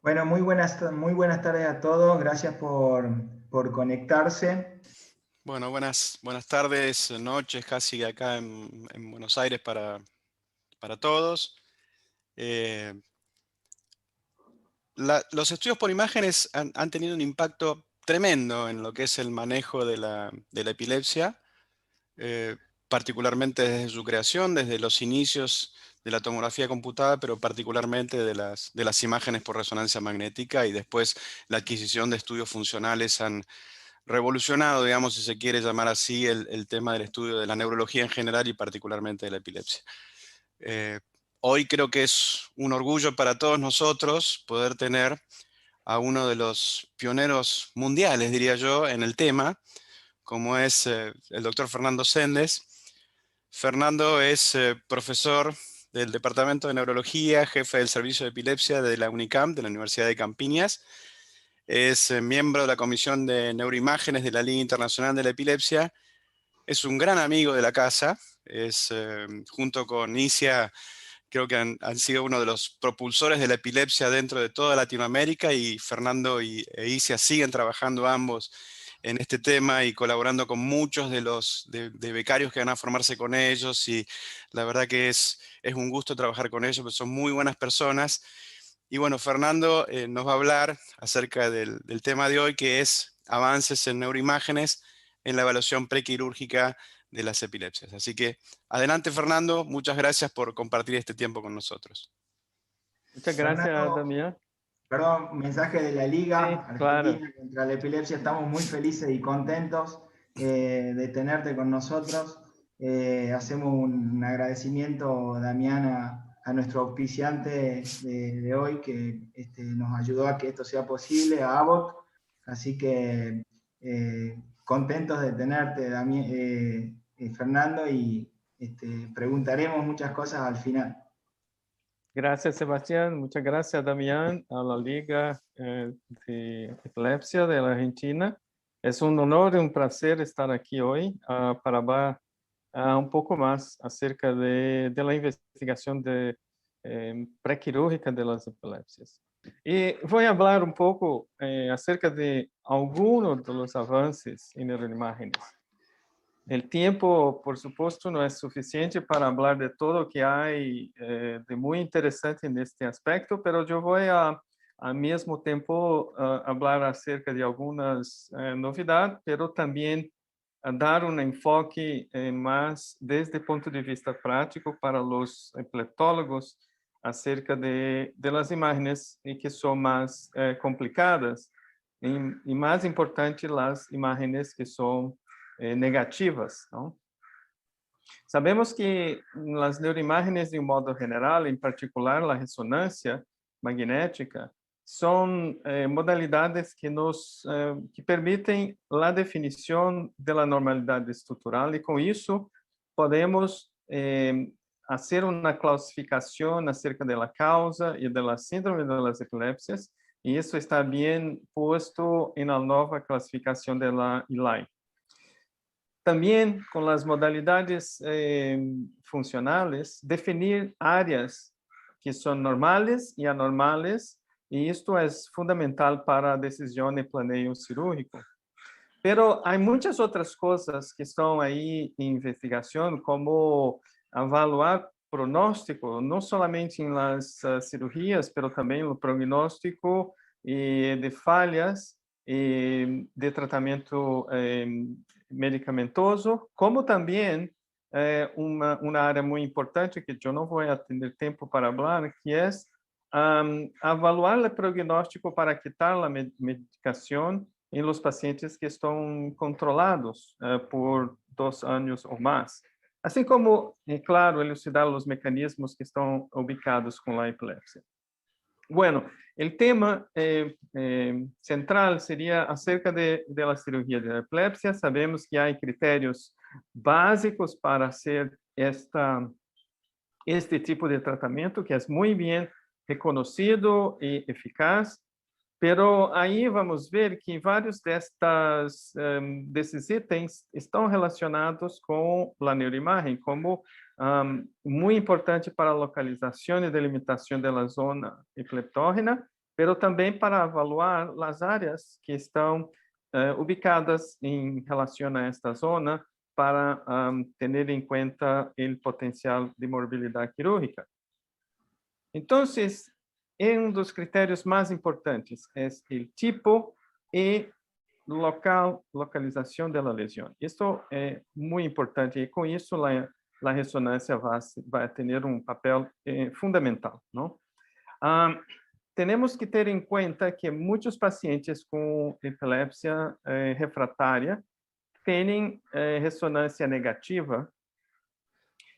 Bueno, muy buenas tardes a todos. Gracias por conectarse. Bueno, buenas tardes, noches, casi acá en Buenos Aires para todos. Eh, los estudios por imágenes han tenido un impacto tremendo en lo que es el manejo de la epilepsia, eh, particularmente desde su creación, desde los inicios de la tomografía computada, pero particularmente de las imágenes por resonancia magnética y después la adquisición de estudios funcionales han revolucionado, digamos, si se quiere llamar así, el tema del estudio de la neurología en general y particularmente de la epilepsia. Eh, Hoy creo que es un orgullo para todos nosotros poder tener a uno de los pioneros mundiales, diría yo, en el tema, como es el doctor Fernando Sendes. Fernando es profesor del Departamento de Neurología, jefe del Servicio de Epilepsia de la UNICAM, de la Universidad de Campiñas. Es miembro de la Comisión de Neuroimágenes de la Liga Internacional de la Epilepsia. Es un gran amigo de la casa. Junto con Isia, creo que han sido uno de los propulsores de la epilepsia dentro de toda Latinoamérica, y Fernando e Isia siguen trabajando ambos en este tema y colaborando con muchos de becarios que van a formarse con ellos, y la verdad que es un gusto trabajar con ellos, porque son muy buenas personas. Y bueno, Fernando nos va a hablar acerca del tema de hoy, que es avances en neuroimágenes en la evaluación prequirúrgica de las epilepsias. Así que adelante, Fernando, muchas gracias por compartir este tiempo con nosotros. Muchas gracias, Fernando, Damián. perdón, mensaje de la Sí, Liga claro. Argentina contra la Epilepsia. Estamos muy felices y contentos de tenerte con nosotros. Hacemos un agradecimiento, Damián, a nuestro auspiciante de hoy que nos ayudó a que esto sea posible, a Abbott. Así que contentos de tenerte, Fernando, y preguntaremos muchas cosas al final. Gracias, Sebastián. Muchas gracias, Damián, a la Liga de Epilepsia de la Argentina. Es un honor y un placer estar aquí hoy para hablar un poco más acerca de la investigación prequirúrgica de las epilepsias. Y voy a hablar un poco acerca de algunos de los avances en neuroimágenes. El tiempo, por supuesto, no es suficiente para hablar de todo lo que hay de muy interesante en este aspecto, pero yo voy al mismo tiempo hablar acerca de algunas novedades, pero también dar un enfoque más desde el punto de vista práctico para los epileptólogos acerca de las imágenes que son más complicadas y más importante las imágenes que son negativas, ¿no? Sabemos que las neuroimágenes de un modo general, en particular la resonancia magnética, son modalidades que permiten la definición de la normalidad estructural, y con eso podemos hacer una clasificación acerca de la causa y de la síndrome de las epilepsias, y eso está bien puesto en la nueva clasificación de la ELI. También con las modalidades funcionales, definir áreas que son normales y anormales, y esto es fundamental para decisión de planeo cirúrgico. Pero hay muchas otras cosas que están ahí en investigación, como evaluar pronóstico, no solamente en las cirugías, pero también el pronóstico de fallas de tratamiento medicamentoso, como también una área muy importante que yo no voy a tener tiempo para hablar, que es evaluar el pronóstico para quitar la medicación en los pacientes que están controlados por 2 años o más. Así como, claro, elucidar los mecanismos que están ubicados con la epilepsia. Bueno, el tema central sería acerca de la cirugía de la epilepsia. Sabemos que hay criterios básicos para hacer este tipo de tratamiento, que es muy bien reconocido y eficaz, pero aí vamos ver que vários desses itens estão relacionados com a neuroimagem, como muito importante para a localização e delimitação da zona epileptógena, pero também para avaliar as áreas que estão ubicadas em relação a esta zona para ter em conta o potencial de morbilidade quirúrgica. Então, um dos critérios mais importantes é o tipo e localização da lesão. Isso é muito importante e com isso a ressonância vai ter um papel fundamental, não? Temos que ter em conta que muitos pacientes com epilepsia refratária têm ressonância negativa.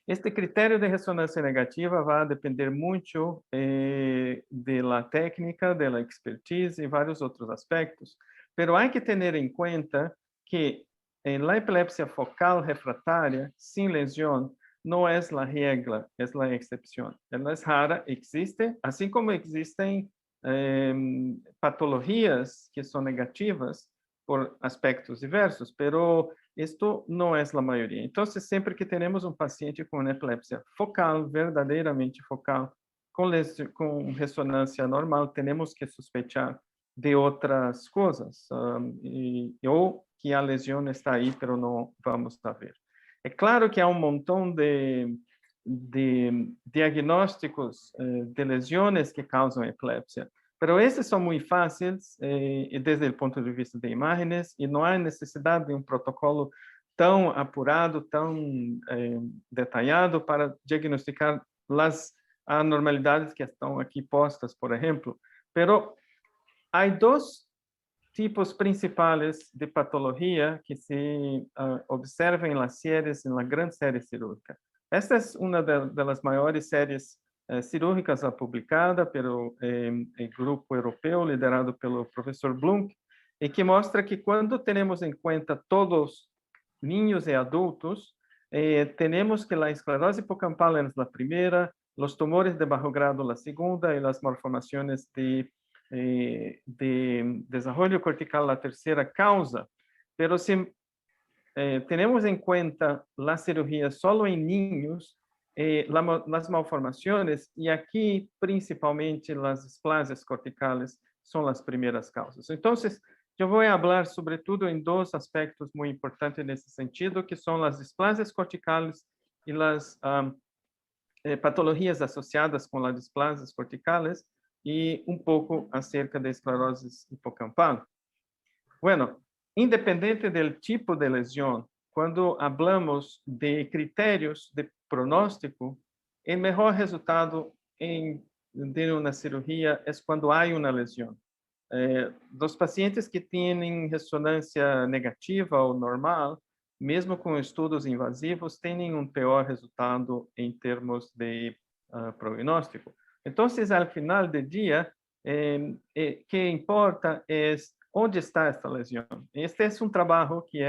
Este critério de ressonância negativa vai depender muito da técnica, da expertise e vários outros aspectos, pero há que ter em conta que a epilepsia focal refratária sem lesão não é a regra, é a exceção. Ela é rara, existe, assim como existem patologias que são negativas por aspectos diversos, pero isto não é a maioria. Então, sempre que temos um paciente com epilepsia focal, verdadeiramente focal, com ressonância normal, temos que suspeitar de outras coisas, ou que a lesão está aí, pero não vamos ver. É claro que há um montão de diagnósticos de lesões que causam epilepsia, pero esses são muito fáceis desde o ponto de vista de imagens e não há necessidade de um protocolo tão apurado, tão detalhado para diagnosticar as anormalidades que estão aqui postas, por exemplo. Pero há dois tipos principais de patologia que se observam em las séries, na grande série cirúrgica. Esta é uma das maiores séries cirúrgicas publicada pelo grupo europeu, liderado pelo professor Blunk, e que mostra que quando temos em conta todos niños e adultos, temos que a esclerose hipocampal é a primeira, os tumores de baixo grado a segunda e as malformações de desenvolvimento cortical a terceira causa. Pero se temos em conta a cirurgia só em niños, as malformações, e aqui principalmente as displasias corticales, são as primeiras causas. Então, eu vou falar sobretudo em dois aspectos muito importantes nesse sentido, que são as displasias corticales e as patologias associadas com as displasias corticales, e um pouco acerca da esclerose hipocampal. Bueno, independente do tipo de lesão, quando falamos de critérios de pronóstico, o melhor resultado de uma cirurgia é quando há uma lesão. Dos pacientes que têm ressonância negativa ou normal, mesmo com estudos invasivos, têm um pior resultado em termos de prognóstico. Então, ao final do dia, que importa é onde está esta lesão. Este é um trabalho que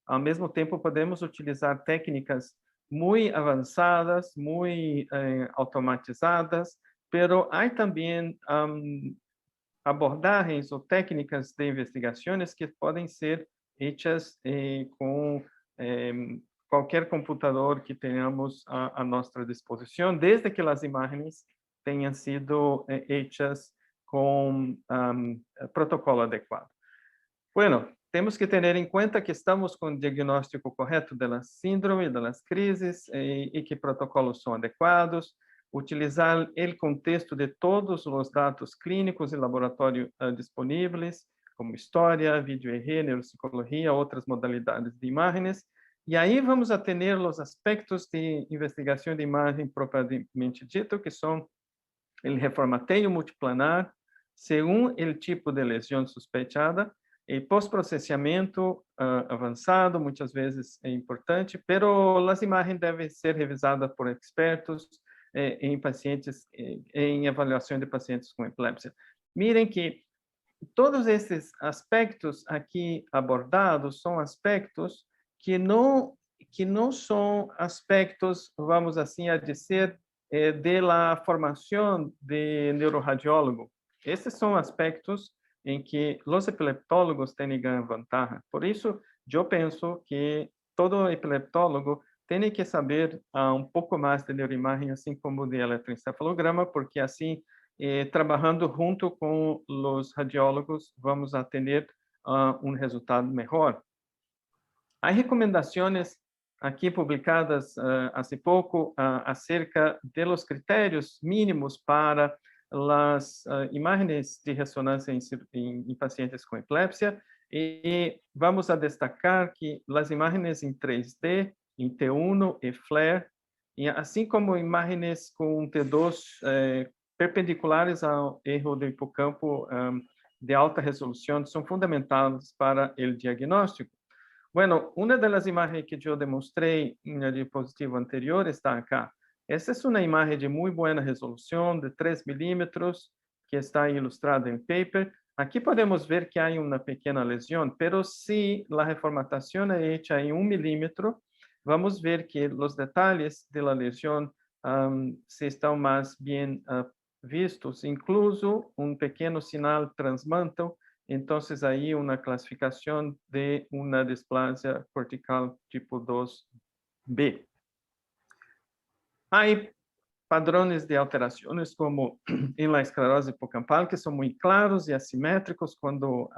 ao mesmo tempo, podemos utilizar técnicas muito avançadas, muito automatizadas, pero há também abordagens ou técnicas de investigações que podem ser hechas com qualquer computador que tenhamos à nossa disposição, desde que as imagens tenham sido hechas com protocolo adequado. Bueno, temos que ter em conta que estamos com o diagnóstico correto da síndrome, das crises, e que protocolos são adequados, utilizar o contexto de todos os dados clínicos e laboratório disponíveis, como história, vídeo EG, neuropsicologia, outras modalidades de imagens, e aí vamos a ter os aspectos de investigação de imagem propriamente dito, que são o reformateio multiplanar, según o tipo de lesão suspeitada, e pós-processamento avançado, muitas vezes é importante, pero as imagens devem ser revisadas por expertos em pacientes, em avaliação de pacientes com epilepsia. Mirem que todos esses aspectos aqui abordados são aspectos que não são aspectos, vamos assim a dizer, de la formação de neuroradiólogo. Esses são aspectos em que os epileptólogos têm grande vantagem. Por isso, eu penso que todo epileptólogo tem que saber um pouco mais de neuroimagem, assim como de eletroencefalograma, porque assim trabajando junto con los radiólogos, vamos a tener un resultado mejor. Hay recomendaciones aquí publicadas hace poco acerca de los criterios mínimos para las imágenes de resonancia en pacientes con epilepsia, y vamos a destacar que las imágenes en 3D, en T1 y FLAIR, y así como imágenes con T2 perpendiculares ao erro do hipocampo de alta resolução são fundamentais para o diagnóstico. Bueno, una de las imágenes que yo demostré en el diapositivo anterior está acá. Esta es una imagen de muy buena resolución, de 3 milímetros, que está ilustrada en paper. Aquí podemos ver que hay una pequeña lesión, pero si la reformatación es hecha en 1 milímetro, vamos a ver que los detalles de la lesión se están más bien vistos, incluso un pequeño sinal transmantle. Entonces, ahí una clasificación de una displasia cortical tipo 2B. Hay padrões de alteraciones como en la esclerose hipocampal que son muy claros y asimétricos cuando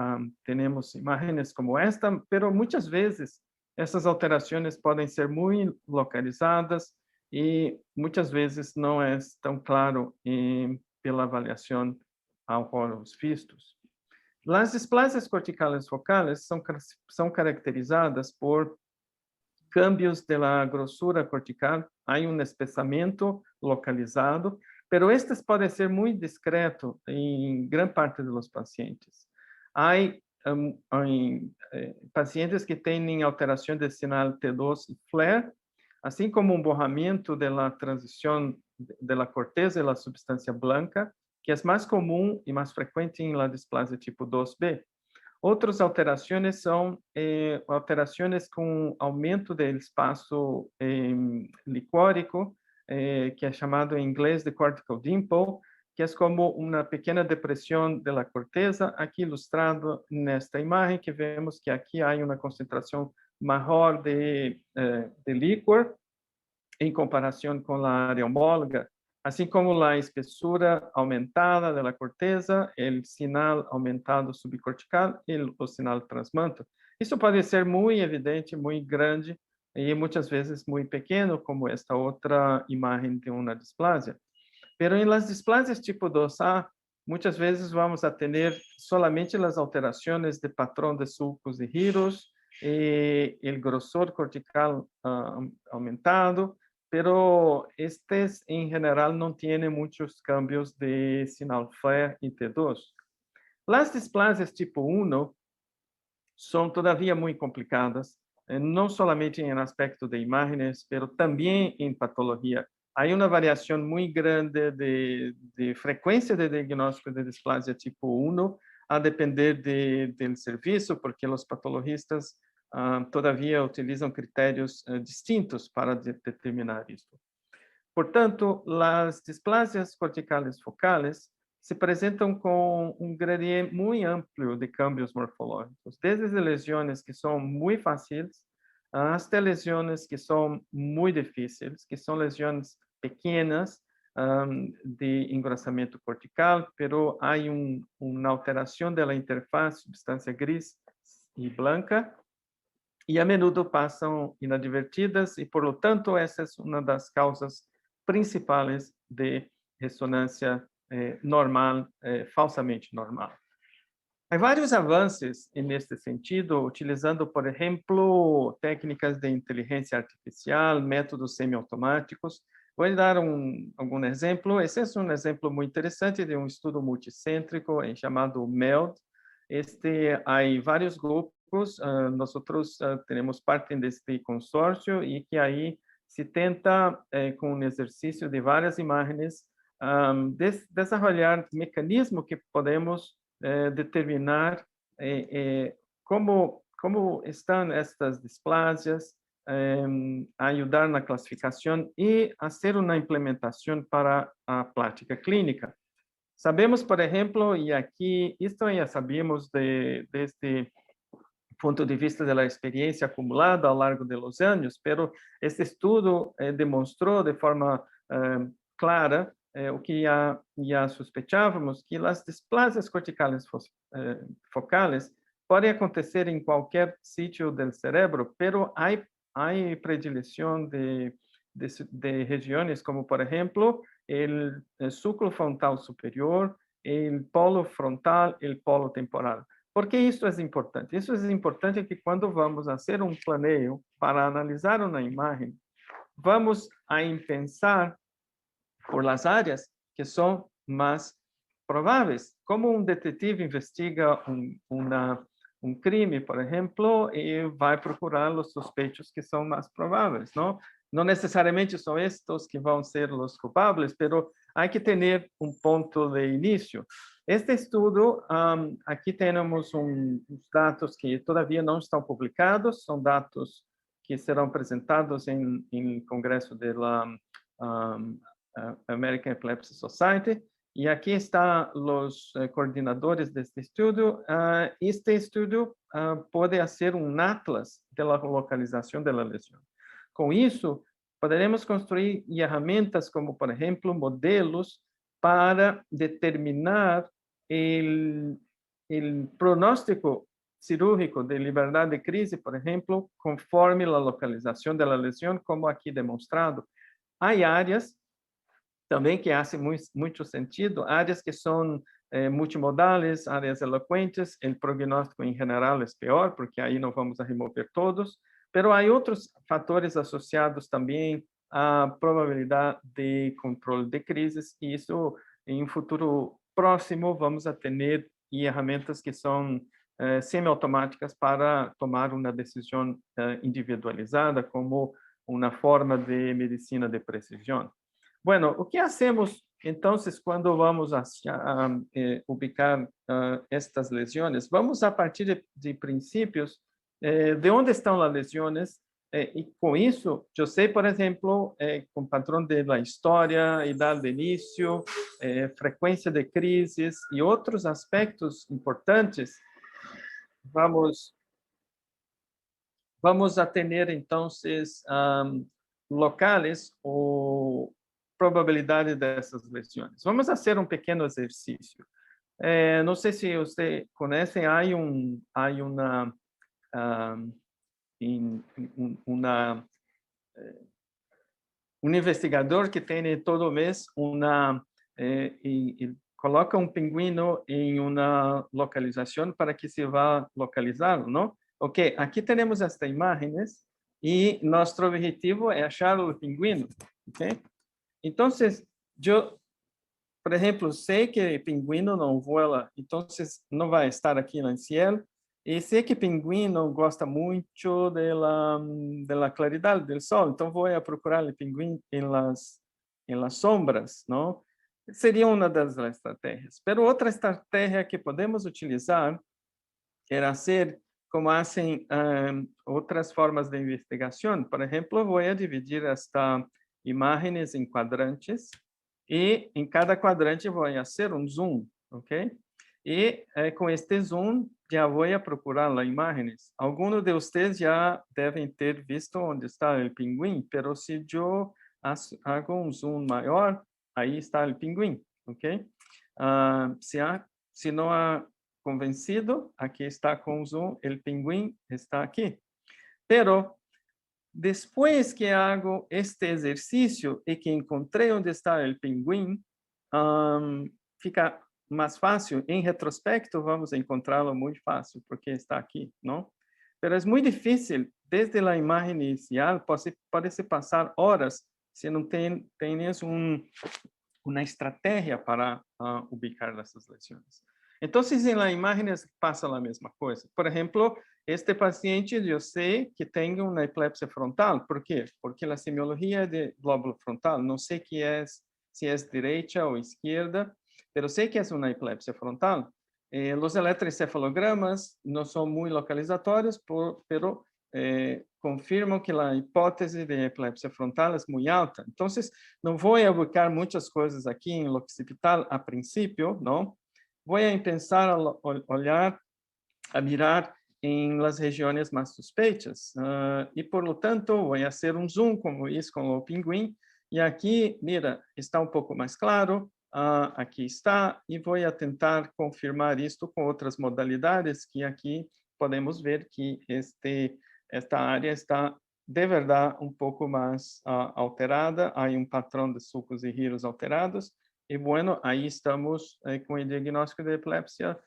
tenemos imágenes como esta, pero muchas veces essas alteraciones pueden ser muy localizadas y muchas veces no es tan claro pela avaliação ao olhos vistos. Las displasias corticales focales são caracterizadas por cambios de la grosura cortical. Hay un espessamento localizado, pero estes podem ser muito discreto em gran parte de los pacientes. Hay pacientes que têm alteração de sinal T2 e FLAIR, assim como um borramento de la transição de la corteza e la substância blanca, que é mais comum e mais frequente em la displasia tipo 2B. Outras alterações são alterações com aumento do espaço licórico, que é chamado em inglês de cortical dimple, que é como uma pequena depressão da corteza, aqui ilustrado nesta imagem, que vemos que aqui há uma concentração maior de líquor em comparação com a área homóloga, assim como a espessura aumentada da corteza, o sinal aumentado subcortical e o sinal transmanto. Isso pode ser muito evidente, muito grande e muitas vezes muito pequeno, como esta outra imagem de uma displasia. Pero em las displasias tipo 2A, muitas vezes vamos a ter solamente as alterações de patrão de sulcos e giros, e o grosor cortical aumentado, pero estes, em geral, não têm muitos cambios de sinal FLAIR e T2. As displasias tipo 1 são todavia muito complicadas, não somente em aspecto de imagens, pero também em patologia. Há uma variação muito grande de frequência de diagnóstico de displasia tipo 1, a depender do serviço, porque os patologistas todavia utilizam critérios distintos para determinar isso. Portanto, as displasias corticales focales se apresentam com um gradiente muito amplo de cambios morfológicos, desde lesões que são muito fáceis até lesões que são muito difíceis, que são lesões pequenas de engrossamento cortical, pero há uma alteração da interface substância gris e branca, e a menudo passam inadvertidas, e, por lo tanto, essa é uma das causas principais de ressonância normal, falsamente normal. Há vários avanços neste sentido, utilizando, por exemplo, técnicas de inteligência artificial, métodos semiautomáticos. Vou dar algum exemplo. Esse é um exemplo muito interessante de um estudo multicêntrico chamado MELD. Há vários grupos, nós temos parte deste consórcio, e que aí se tenta, com um exercício de várias imagens, desenvolver mecanismos que podemos determinar como estão estas displasias, ajudar na classificação e fazer uma implementação para a prática clínica. Sabemos, por exemplo, e aqui, isto já sabíamos desde ponto de vista da experiência acumulada ao longo dos anos, pero este estudo demonstrou de forma clara o que já sospechávamos, que as displasias corticales focales podem acontecer em qualquer sítio do cérebro, pero há predileção de regiões como, por exemplo, o súculo frontal superior, o polo frontal, o polo temporal. Por que isso é importante? Isso é importante que quando vamos fazer um planeio para analisar uma imagem, vamos a pensar por las áreas que são mais prováveis. Como um detetive investiga um crime, por exemplo, e vai procurar os suspeitos que são mais prováveis, não? Não necessariamente são estes que vão ser os culpables, pero há que ter um ponto de início. Este estudo, aqui temos uns dados que todavia não estão publicados, são dados que serão apresentados em congresso da American Epilepsy Society, e aqui estão os coordenadores deste estudo. Este estudo pode ser um atlas da localização da lesão. Com isso, poderemos construir ferramentas como, por exemplo, modelos para determinar o pronóstico cirúrgico de liberdade de crise, por exemplo, conforme a localização da lesão, como aqui demonstrado. Há áreas também que fazem muito sentido, áreas que são multimodais, áreas eloquentes, o prognóstico em geral é pior, porque aí não vamos a remover todos, mas há outros fatores associados também à probabilidade de controle de crises, e isso em um futuro próximo vamos a ter ferramentas que são semiautomáticas para tomar uma decisão individualizada como uma forma de medicina de precisão. Bueno, o que hacemos entonces quando vamos a ubicar estas lesiones? Vamos a partir de princípios de onde estão as lesiones, e com isso, eu sei, por exemplo, com o padrão da história, idade de início, frequência de crises e outros aspectos importantes, vamos a ter, então, locais ou probabilidade dessas lesões. Vamos fazer um pequeno exercício. Não sei se você conhece, há um investigador que tem todo mês coloca um pinguino em uma localização para que se vá localizá-lo, não? Ok, aqui temos estas imagens e nosso objetivo é achar o pinguino, ok? Então, eu, por exemplo, sei que o pinguino não voa, então não vai estar aqui no céu, e sei que o pinguino gosta muito da claridade do sol, então vou procurar o pinguino em las sombras, não? Seria uma das estratégias. Mas outra estratégia que podemos utilizar era ser como fazem outras formas de investigação. Por exemplo, vou dividir esta imagens em quadrantes, e em cada quadrante vou fazer um zoom, ok? E com este zoom já vou procurar as imagens. Alguns de vocês já devem ter visto onde está o pinguim, mas se eu hago um zoom maior, aí está o pinguim, ok? Se não há convencido, aqui está com o zoom, o pinguim está aqui. Pero depois que hago este exercício e que encontrei onde está o pinguim, fica mais fácil. Em retrospecto, vamos encontrá-lo muito fácil, porque está aqui, não? Mas é muito difícil, desde a imagem inicial, pode-se passar horas se não tens uma estratégia para ubicar essas lesões. Então, em la imagem passa a mesma coisa. Por exemplo, este paciente, eu sei que tem uma epilepsia frontal. Por quê? Porque a semiologia é de glóbulo frontal. Não sei se é direita ou esquerda, mas sei que é uma epilepsia frontal. Os eletroencefalogramas não são muito localizatórios, pero confirmam que a hipótese de epilepsia frontal é muito alta. Então, não vou ubicar muitas coisas aqui em occipital a princípio, não? Vou pensar a mirar em las regiões mais suspeitas, e por lo tanto vou fazer um zoom como isso com o pinguim, Y aquí, mira, está un poco más claro. Aquí está. Y voy a tentar confirmar esto con otras modalidades que aquí podemos ver que esta área está de verdad un poco más alterada. Hay un patrón de sulcos y giros alterados. Y bueno, ahí estamos con el diagnóstico de epilepsia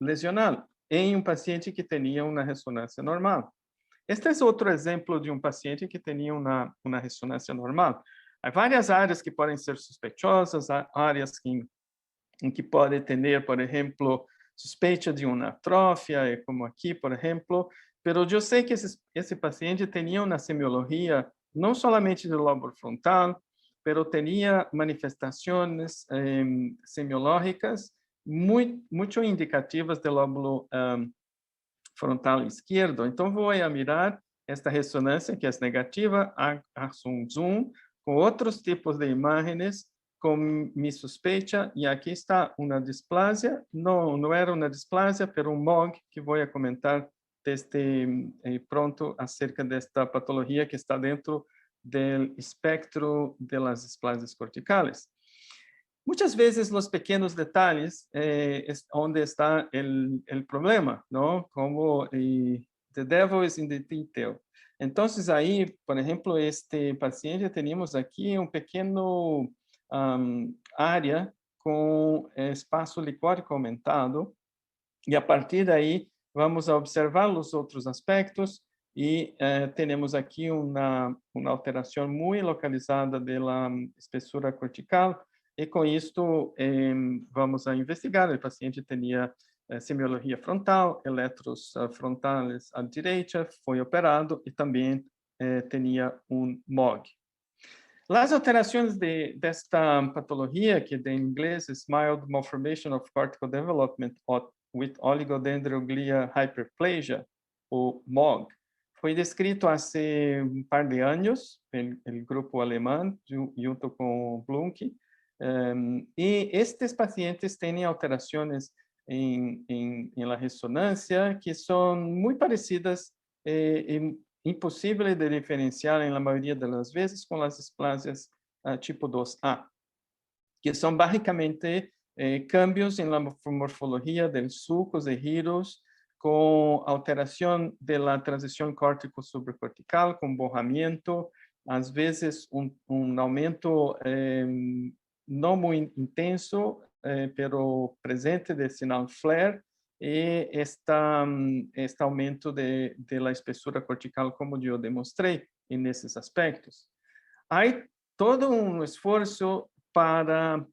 lesional em um paciente que tinha uma ressonância normal. Este é outro exemplo de um paciente que tinha uma ressonância normal. Há várias áreas que podem ser suspeitosas, há áreas em que pode ter, por exemplo, suspeita de uma atrofia, como aqui, por exemplo, mas eu sei que esse paciente tinha uma semiologia não somente do lóbulo frontal, mas tinha manifestações semiológicas muito indicativas do lóbulo frontal esquerdo. Então, vou mirar esta ressonância, que é negativa, a zoom, com outros tipos de imagens, com minha suspeita, e aqui está uma displasia, não era uma displasia, mas um MOG, que vou comentar desde pronto acerca desta patologia que está dentro do espectro das displasias corticales. Muitas vezes, os pequenos detalhes onde está o problema, não? Como the devil is in the detail. Então, aí, por exemplo, este paciente, tínhamos aqui pequeno área com espaço licórico aumentado, e a partir daí, vamos observar os outros aspectos, e temos aqui uma alteração muito localizada da espessura cortical, e com isto vamos investigar. O paciente tinha semiologia frontal, eletros frontales à direita, foi operado e também tinha um MOG. As alterações desta patologia, que em inglês é Mild Malformation of Cortical Development with Oligodendroglia Hyperplasia, o MOG, foi descrito há um par de anos pelo grupo alemão, junto com Blumke, e estes pacientes têm alterações em la ressonância que são muito parecidas e impossíveis de diferenciar em la maioria das vezes com as displasias tipo 2A, que são basicamente cambios em la morfologia dos sulcos e giros com alteração da transição córtico-subcortical, com borramento, às vezes aumento não muito intenso, pero presente de sinal flare, e este aumento da espessura cortical, como eu demonstrei nesses aspectos. Há todo esforço para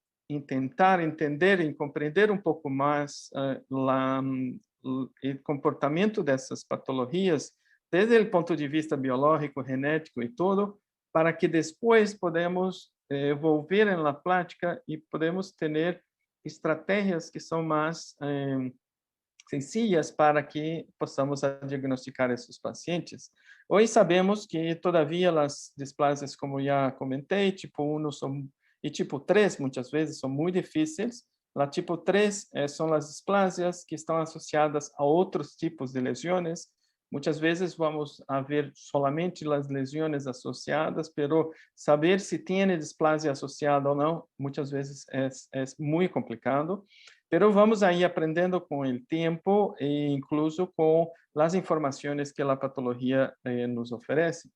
tentar entender e compreender pouco mais o comportamento dessas patologias desde o ponto de vista biológico, genético e tudo, para que depois podemos envolver na prática e podemos ter estratégias que são mais sencillas para que possamos diagnosticar esses pacientes. Hoje sabemos que, todavia, as displasias, como já comentei, tipo 1 e tipo 3, muitas vezes, são muito difíceis. A tipo 3 são as displasias que estão associadas a outros tipos de lesões. Muitas vezes vamos ver solamente as lesões associadas, pero saber se tem displasia associada ou não, muitas vezes é muito complicado. Pero vamos aí aprendendo com o tempo e incluso com as informações que a patologia nos oferece.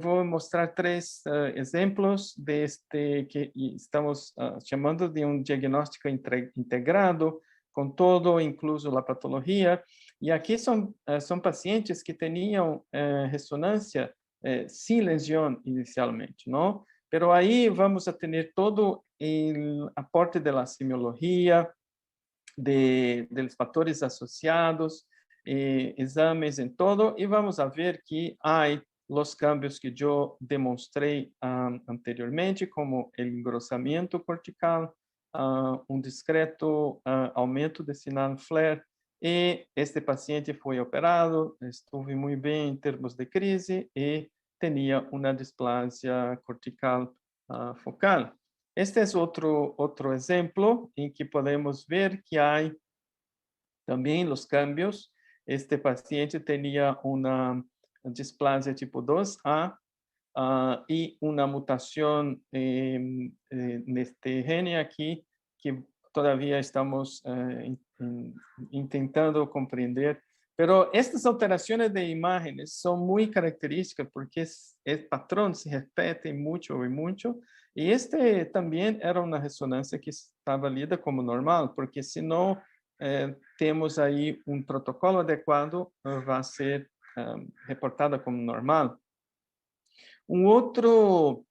Vou mostrar 3 exemplos deste que estamos chamando de diagnóstico integrado, com todo, incluso a patologia. E aqui são pacientes que tinham ressonância sem lesão inicialmente, não? Pero aí vamos a ter todo o aporte da semiologia, dos fatores associados, exames em todo, e vamos a ver que há os cambios que eu demonstrei anteriormente, como o engrossamento cortical, discreto aumento de sinal flare, e este paciente foi operado, estuve muito bem em termos de crise e tinha uma displasia cortical focal. Este é outro exemplo em que podemos ver que há também os cambios. Este paciente tinha uma displasia tipo 2A, y una mutación en este gene aquí que todavía estamos intentando comprender. Pero estas alteraciones de imágenes son muy características porque el patrón se repite mucho y mucho. Y este también era una resonancia que estaba lida como normal, porque si no tenemos ahí un protocolo adecuado, va a ser reportada como normal. Um outro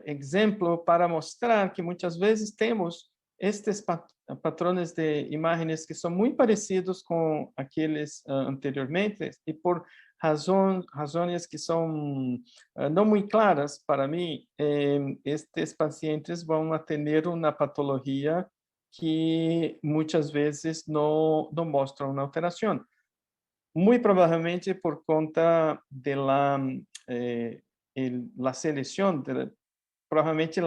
exemplo para mostrar que muitas vezes temos estes patrões de imagens que são muito parecidos com aqueles anteriormente e por razões que são não muito claras para mim, estes pacientes vão ter uma patologia que muitas vezes não mostram uma alteração. Muito provavelmente por conta de la selección, probablemente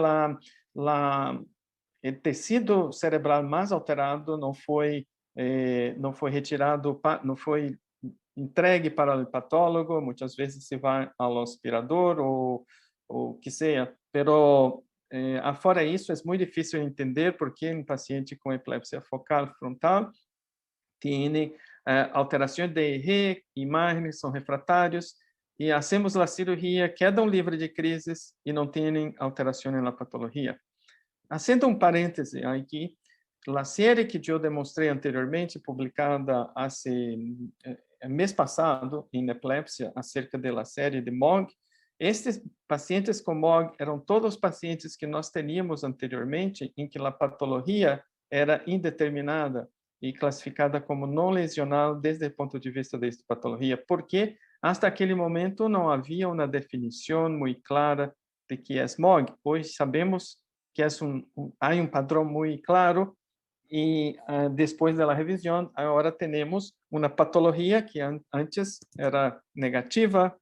el tecido cerebral más alterado no fue retirado, no fue entregue para el patólogo, muchas veces se va al aspirador o que sea, pero afuera isso é muito difícil entender porque um paciente com epilepsia focal frontal tem alterações de EEG, imagens são refratários, e hacemos a cirurgia, quedam livres de crises e não têm alteração na patologia. Haciendo um parêntese aqui, a série que eu demonstrei anteriormente, publicada mês passado em epilepsia, acerca da série de MOG, estes pacientes com MOG eram todos pacientes que nós teníamos anteriormente, em que a patologia era indeterminada e classificada como não lesional desde o ponto de vista desta patologia, porque hasta aquele momento não havia uma definição muito clara de que é MOG. Hoje sabemos que há um padrão muito claro e depois da revisão, agora temos uma patologia que antes era negativa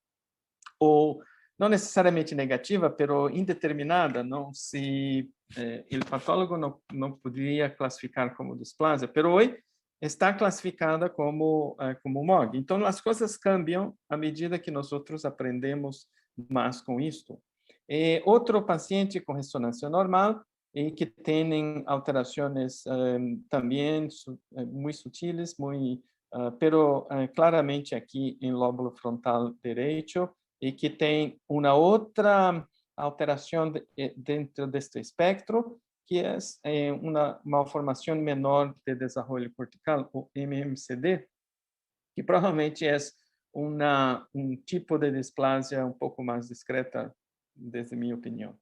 ou não necessariamente negativa, pero indeterminada, não se o patólogo não poderia classificar como displasia, pero hoje está classificada como MOG. Então as coisas cambiam à medida que nós aprendemos mais com isto. Outro paciente com ressonância normal e que tem alterações também muito sutis, pero claramente aqui em lóbulo frontal direito, e que tem uma outra alteração dentro deste espectro, que é uma malformação menor de desenvolvimento cortical, o MMCD, que provavelmente é tipo de displasia um pouco mais discreta, desde minha opinião.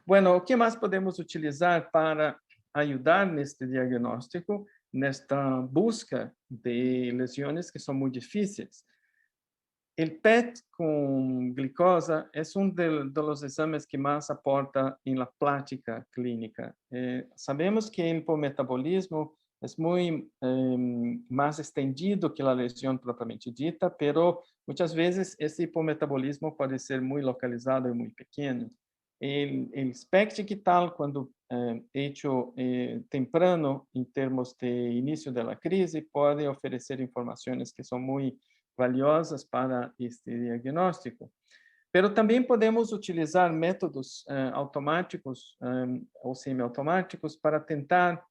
Bueno, o que mais podemos utilizar para ajudar neste diagnóstico, nesta busca de lesões que são muito difíceis? O PET com glicose é dos exames que mais aporta na prática clínica. Sabemos que o hipometabolismo é muito mais estendido que a lesão propriamente dita, pero muitas vezes esse hipometabolismo pode ser muito localizado e muito pequeno. O SPECT que tal, quando hecho temprano em termos de início da crise, pode oferecer informações que são muito valiosas para este diagnóstico. Pero também podemos utilizar métodos automáticos ou semiautomáticos para tentar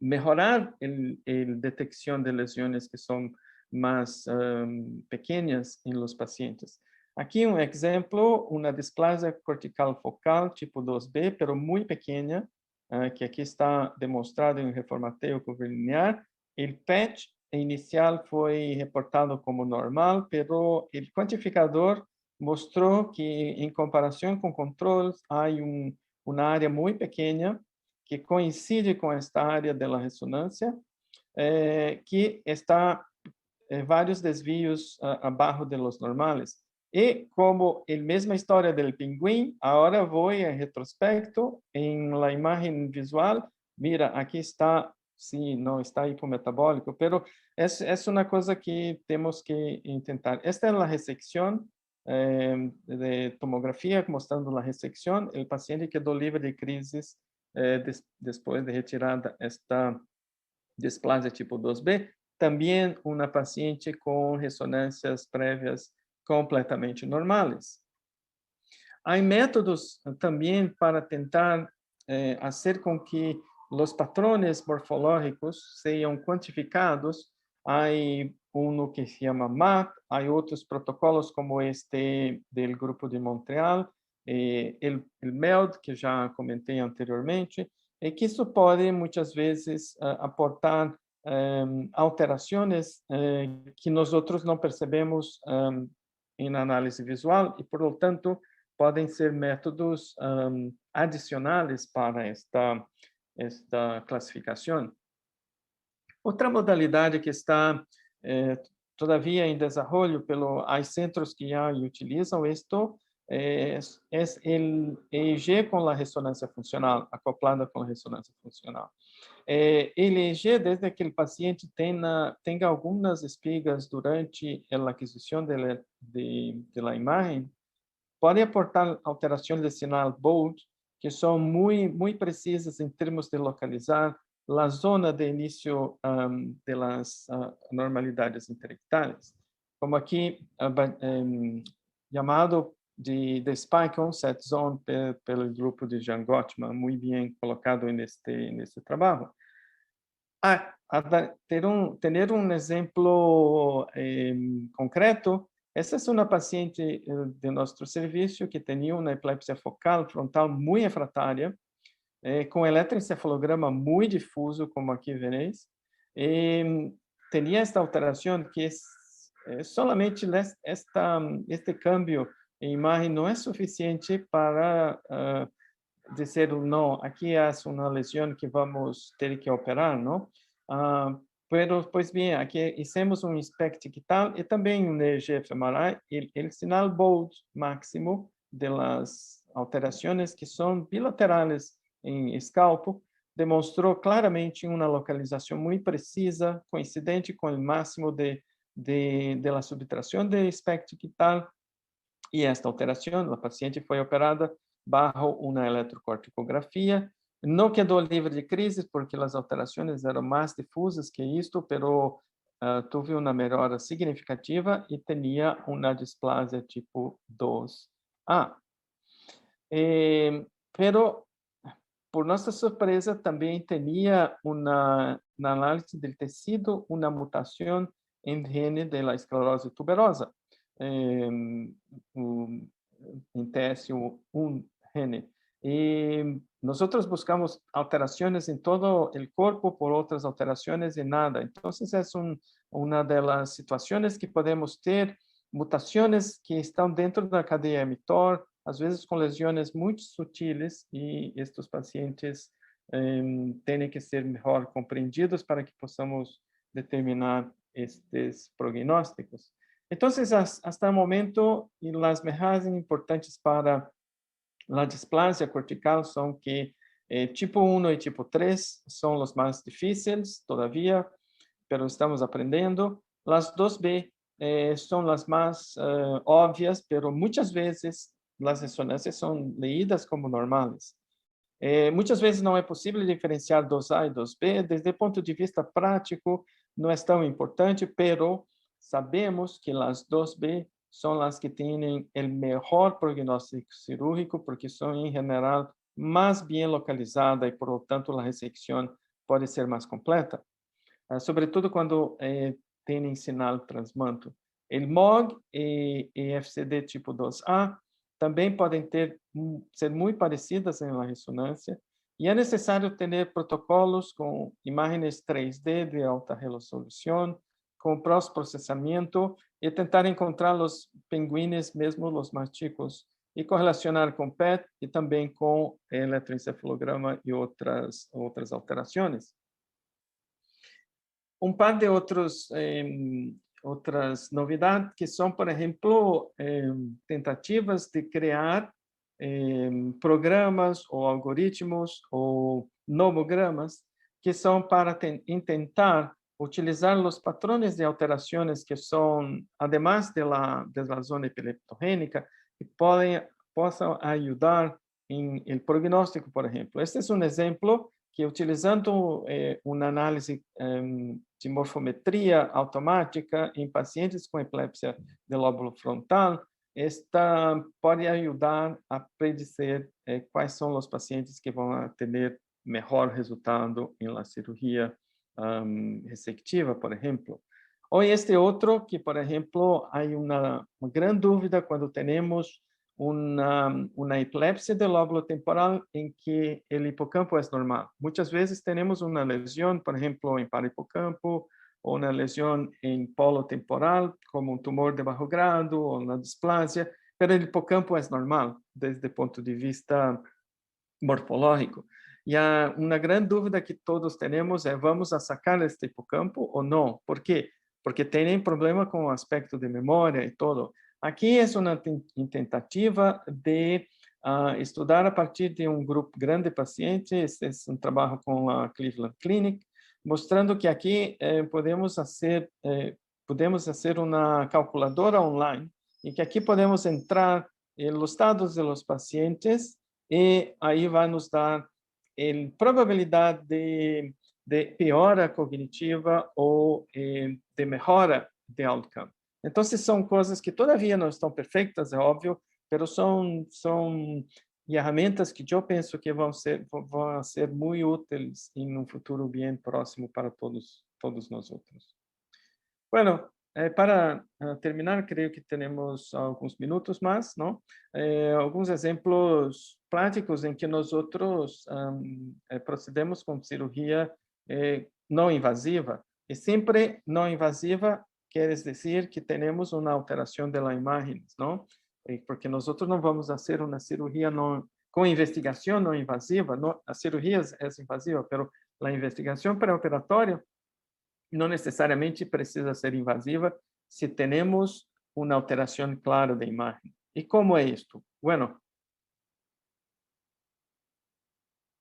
melhorar a detecção de lesões que são mais pequenas em los pacientes. Aqui um exemplo, uma displasia cortical focal tipo 2B, pero muito pequena, que aqui está demonstrado em reformateio curvilinear. O PET inicial foi reportado como normal, pero o quantificador mostrou que, em comparação com controles, há uma área muito pequena que coincide com esta área da ressonância, que está vários desvios abaixo de los normales. E como a mesma história do pinguim, agora vou em retrospecto, em la imagem visual, mira, aqui está, sim, não está hipometabólico, pero é uma coisa que temos que tentar. Esta é a ressecção de tomografia, mostrando a ressecção. O paciente quedou livre de crises depois de retirada esta displasia tipo 2B. Também uma paciente com ressonâncias prévias completamente normais. Há métodos também para tentar fazer com que os patrones morfológicos sejam quantificados. Há um que se chama MAP, há outros protocolos como este do Grupo de Montreal, o MELD, que já comentei anteriormente, e que isso pode, muitas vezes, aportar alterações que nós outros não percebemos em análise visual e, por lo tanto, podem ser métodos adicionais para esta classificação. Outra modalidade que está todavia em desenvolvimento, há centros que já utilizam isto, é o EEG com a ressonância funcional, acoplada com a ressonância funcional. O EEG, desde que o paciente tenha algumas espigas durante a aquisição da imagem, pode aportar alterações de sinal BOLD, que são muito precisas em termos de localizar a zona de início das normalidades intelectuais, como aqui chamado de spike onset zone pelo grupo de Jean Gottman, muito bem colocado neste trabalho. Ter um exemplo concreto, essa é uma paciente de nosso serviço que tinha uma epilepsia focal frontal muito refratária, com eletroencefalograma muito difuso, como aqui vereis, e tinha esta alteração que solamente este câmbio em imagem não é suficiente para dizer não, aqui há uma lesão que vamos ter que operar, não? Pois bem, aqui fizemos um SPECT digital e também um EEG fMRI, o sinal BOLD máximo das alterações que são bilaterais em escalpo demonstrou claramente uma localização muito precisa, coincidente com o máximo da subtração de SPECT digital, e esta alteração, a paciente foi operada bajo uma eletrocorticografia. Não quedou livre de crises, porque as alterações eram mais difusas que isto, pero teve uma melhora significativa e tinha uma displasia tipo 2A. Pero, por nossa surpresa, também tinha na análise do tecido uma mutação em gene da esclerose tuberosa, em TS1 gene. E nós buscamos alterações em todo o corpo por outras alterações e nada. Então, é uma das situações que podemos ter, mutações que estão dentro da cadeia mTOR, às vezes com lesões muito sutis, e estes pacientes têm que ser melhor compreendidos para que possamos determinar estes prognósticos. Então, hasta o momento, as mensagens importantes para a displasia cortical são que tipo 1 e tipo 3 são os mais difíceis, todavia, pero estamos aprendendo. As 2B são as mais óbvias, pero muitas vezes as ressonâncias são leídas como normais. Muitas vezes não é possível diferenciar 2A e 2B, desde o ponto de vista prático, não é tão importante, pero sabemos que as 2B são as que têm o melhor prognóstico cirúrgico, porque são, em geral, mais bem localizadas e, por lo tanto, a ressecção pode ser mais completa, sobretudo quando têm sinal transmanto. O MOG e FCD tipo 2A também podem ser muito parecidas na ressonância, e é necessário ter protocolos com imagens 3D de alta resolução, com pós-processamento, e tentar encontrar os pinguins, mesmo os mais chicos, e correlacionar com PET e também com eletroencefalograma e outras alterações. Um par de outras novidades que são, por exemplo, tentativas de criar programas ou algoritmos ou nomogramas que são para tentar utilizar os patrões de alterações que são, además da zona epileptogênica, que possam ajudar em el prognóstico, por exemplo. Este é um exemplo que, utilizando uma análise de morfometria automática em pacientes com epilepsia do lóbulo frontal, esta pode ajudar a predizer quais são os pacientes que vão ter melhor resultado em la cirurgia resectiva, por exemplo. Ou este outro que, por exemplo, há uma grande dúvida quando temos uma epilepsia do lóbulo temporal em que o hipocampo é normal. Muitas vezes temos uma lesão, por exemplo, em parahipocampo, ou uma lesão em polo temporal, como um tumor de baixo grado ou uma displasia, mas o hipocampo é normal desde o ponto de vista morfológico. E uma grande dúvida que todos temos é: vamos a sacar este hipocampo ou não? Por quê? Porque tem problema com o aspecto de memória e todo. Aqui é uma tentativa de estudar a partir de um grupo grande de pacientes. É um trabalho com a Cleveland Clinic, mostrando que aqui podemos fazer uma calculadora online e que aqui podemos entrar nos dados dos pacientes e aí vai nos dar a probabilidade de piora cognitiva ou de melhora de outcome. Então, são coisas que todavia não estão perfeitas, é óbvio, mas são ferramentas que eu penso que vão ser muito úteis em um futuro bem próximo para todos nós outros. Bueno, para terminar, creio que temos alguns minutos mais, não? Alguns exemplos práticos em que nós outros procedemos com cirurgia não invasiva. E sempre não invasiva quer dizer que temos uma alteração da imagem, não? Porque nós outros não vamos fazer uma cirurgia com investigação não invasiva. Não, a cirurgia é invasiva, mas a investigação pré-operatória não necessariamente precisa ser invasiva se temos uma alteração clara da imagem. E como é isto? Bueno,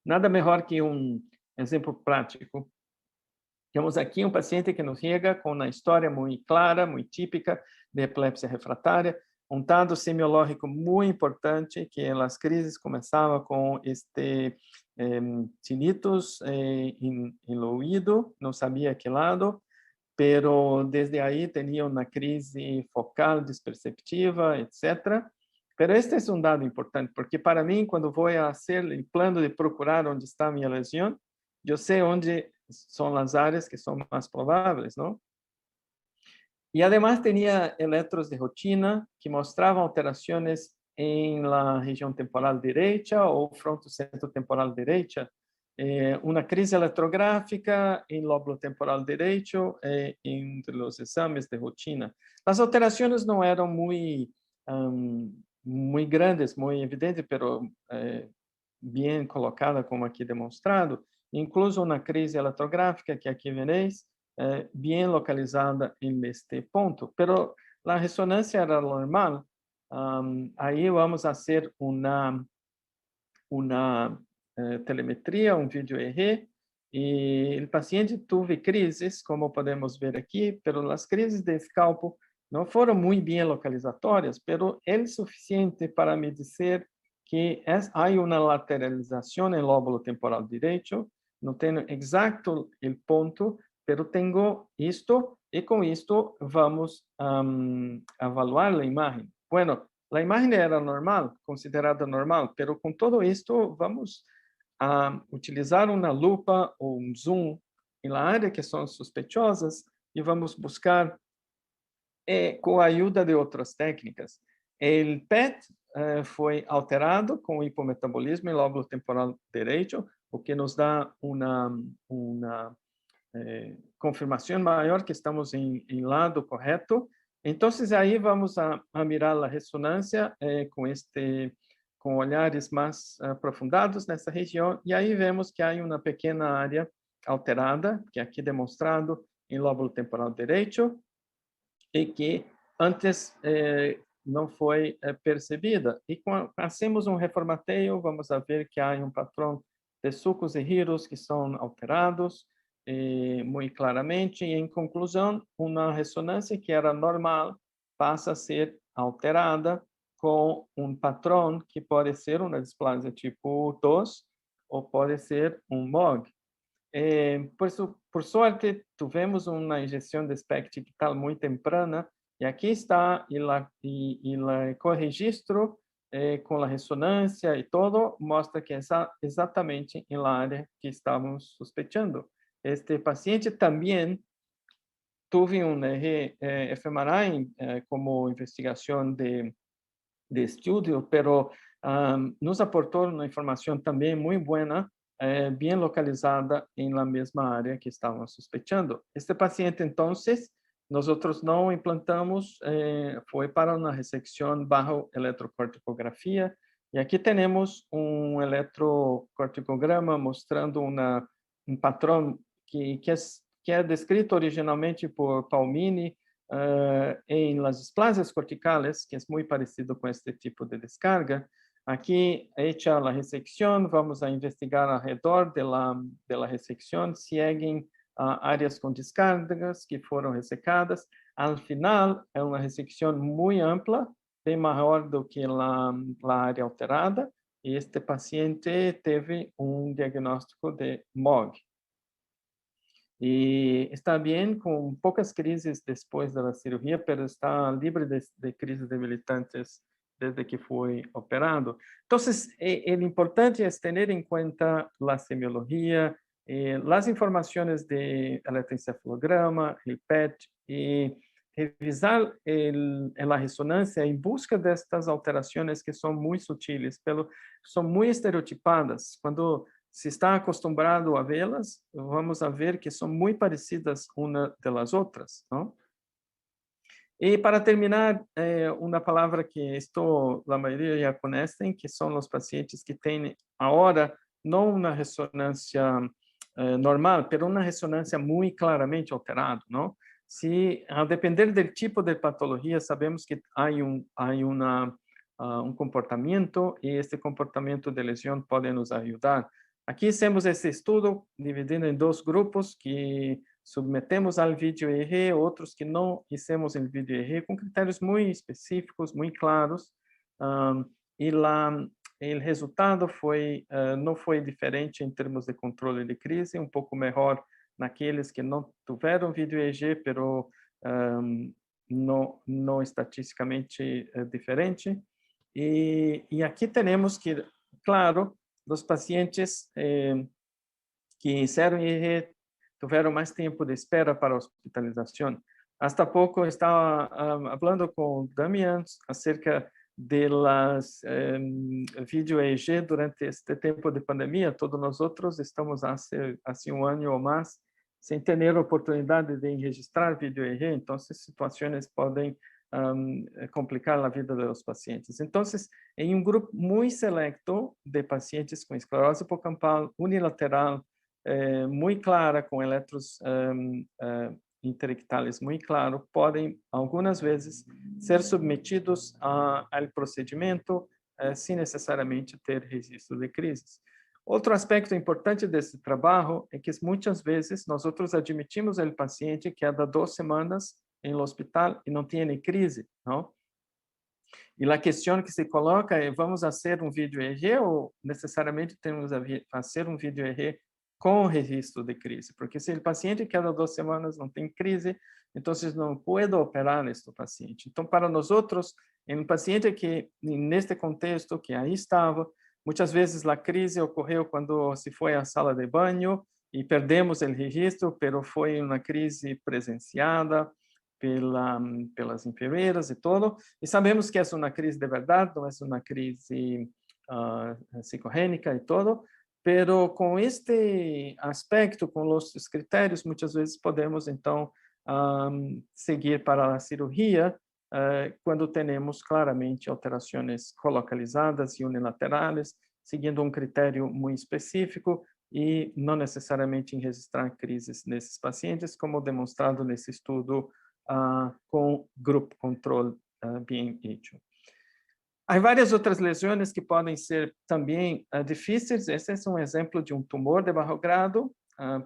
nada melhor que um exemplo prático. Temos aqui um paciente que nos chega com uma história muito clara, muito típica de epilepsia refratária, um dado semiológico muito importante, que as crises começavam com tinnitus em ouvido, não sabia que lado, pero desde aí tinha uma crise focal desperceptiva, etc. Pero este é um dado importante, porque para mim, quando vou a fazer o plano de procurar onde está a minha lesão, eu sei onde são as áreas que são mais prováveis, não? E, además, tinha eletros de rotina que mostravam alterações em la região temporal direita ou fronto-centro temporal direita, uma crise eletrográfica em lóbulo temporal direito entre os exames de rotina. As alterações não eram muito grandes, muito evidentes, mas bem colocada, como aqui demonstrado, incluso uma crise eletrográfica, que aqui vereis, bem localizada neste ponto. Pero a ressonância era normal. Aí vamos fazer uma telemetria, um vídeo EEG, e o paciente teve crises, como podemos ver aqui, pero as crises de escalpo não foram muito bem localizatórias, pero é suficiente para me dizer que há uma lateralização no lóbulo temporal direito. Não tenho exato o ponto, pero tenho isto, e com isto vamos avaliar a imagem. Bueno, a imagem era normal, considerada normal, pero com todo isto vamos utilizar uma lupa ou um zoom na área que são sospechosas e vamos buscar com a ajuda de outras técnicas. O PET foi alterado com o hipometabolismo em lóbulo temporal direito, o que nos dá uma confirmação maior que estamos em lado correto. Então, aí vamos a mirar a ressonância com olhares mais aprofundados nessa região, e aí vemos que há uma pequena área alterada, que é aqui demonstrado em lóbulo temporal direito, e que antes não foi percebida. E quando fazemos um reformateio, vamos ver que há um padrão de sulcos e giros que são alterados muito claramente, e, em conclusão, uma ressonância que era normal passa a ser alterada com um padrão que pode ser uma displasia tipo 2 ou pode ser um MOG. Por sorte, tivemos uma injeção de SPECT digital muito temprana, E aqui está o ecorregistro com a ressonância e todo, mostra que é exatamente em la área que estávamos suspeitando. Este paciente também teve um fMRI como investigação de estudio, pero nos aportou uma informação também muito boa, bem localizada em la mesma área que estávamos suspeitando. Este paciente, então, nós não implantamos, foi para uma ressecção bajo eletrocorticografia, e aqui temos um eletrocorticograma mostrando um padrão que é descrito originalmente por Palmini, em las displasias corticales, que é muito parecido com este tipo de descarga. Aqui, hecha a ressecção, vamos a investigar ao redor de la ressecção, seguem áreas com descargas que foram ressecadas. Al final, é uma ressecção muito ampla, bem maior do que a área alterada, e este paciente teve um diagnóstico de MOG. E está bem, com poucas crises depois da cirurgia, mas está livre de crises debilitantes desde que foi operado. Então, o importante é ter em conta a semiologia, as informações de eletroencefalograma, o PET, e revisar a ressonância em busca destas alterações que são muito sutis, são muito estereotipadas. Quando se está acostumado a vê-las, vamos a ver que são muito parecidas uma das outras, não? E para terminar, uma palavra que a maioria já conhecem, que são os pacientes que têm agora não uma ressonância normal, mas uma ressonância muito claramente alterada, não? Se, a depender do tipo de patologia, sabemos que há um comportamento, e este comportamento de lesão pode nos ajudar. Aqui temos esse estudo dividido em dois grupos que submetemos ao vídeo EEG, outros que não fizemos em vídeo EEG, com critérios muito específicos, muito claros, e o resultado não foi diferente em termos de controle de crise, um pouco melhor naqueles que não tiveram vídeo EEG, pero não estatisticamente diferente. E aqui temos que, claro, os pacientes que fizeram EEG tiveram mais tempo de espera para a hospitalização. Hasta pouco estava falando com Damian acerca de las vídeo EEG durante este tempo de pandemia. Todos nós outros estamos há um ano ou mais sem ter a oportunidade de registrar vídeo EEG, então situações podem complicar a vida dos pacientes. Então, em um grupo muito selecto de pacientes com esclerose hipocampal unilateral, muito clara, com eletros interictales muito claro, podem, algumas vezes, ser submetidos ao procedimento sem necessariamente ter registro de crises. Outro aspecto importante desse trabalho é que muitas vezes nós admitimos o paciente que há 2 semanas em hospital e não tem crise, não? E a questão que se coloca é: vamos fazer um vídeo EEG ou necessariamente temos a fazer um vídeo EEG com registro de crise? Porque se o paciente que há 2 semanas não tem crise, então não pode operar este paciente. Então, para nós outros, em um paciente que neste contexto que aí estava, muitas vezes a crise ocorreu quando se foi à sala de banho e perdemos o registro, pero foi uma crise presenciada pelas enfermeiras e todo, e sabemos que é uma crise de verdade, não é uma crise psicogênica e todo, pero com este aspecto, com os critérios, muitas vezes podemos, então, seguir para a cirurgia quando temos claramente alterações colocalizadas e unilaterais, seguindo um critério muito específico e não necessariamente em registrar crises nesses pacientes, como demonstrado nesse estudo com grupo controle bem hecho. Há várias outras lesões que podem ser também difíceis. Esse é um exemplo de um tumor de baixo grado.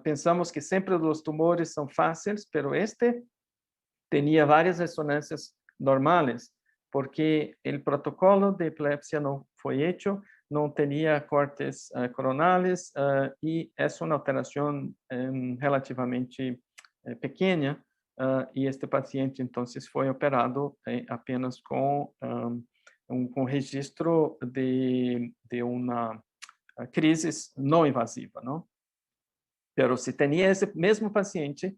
Pensamos que sempre os tumores são fáceis, pero este tinha várias ressonâncias normais, porque o protocolo de epilepsia não foi hecho, não tinha cortes coronales e é uma alteração relativamente pequena. y este paciente entonces fue operado apenas con un registro de una crisis no invasiva, ¿no? Pero si tenía ese mesmo paciente,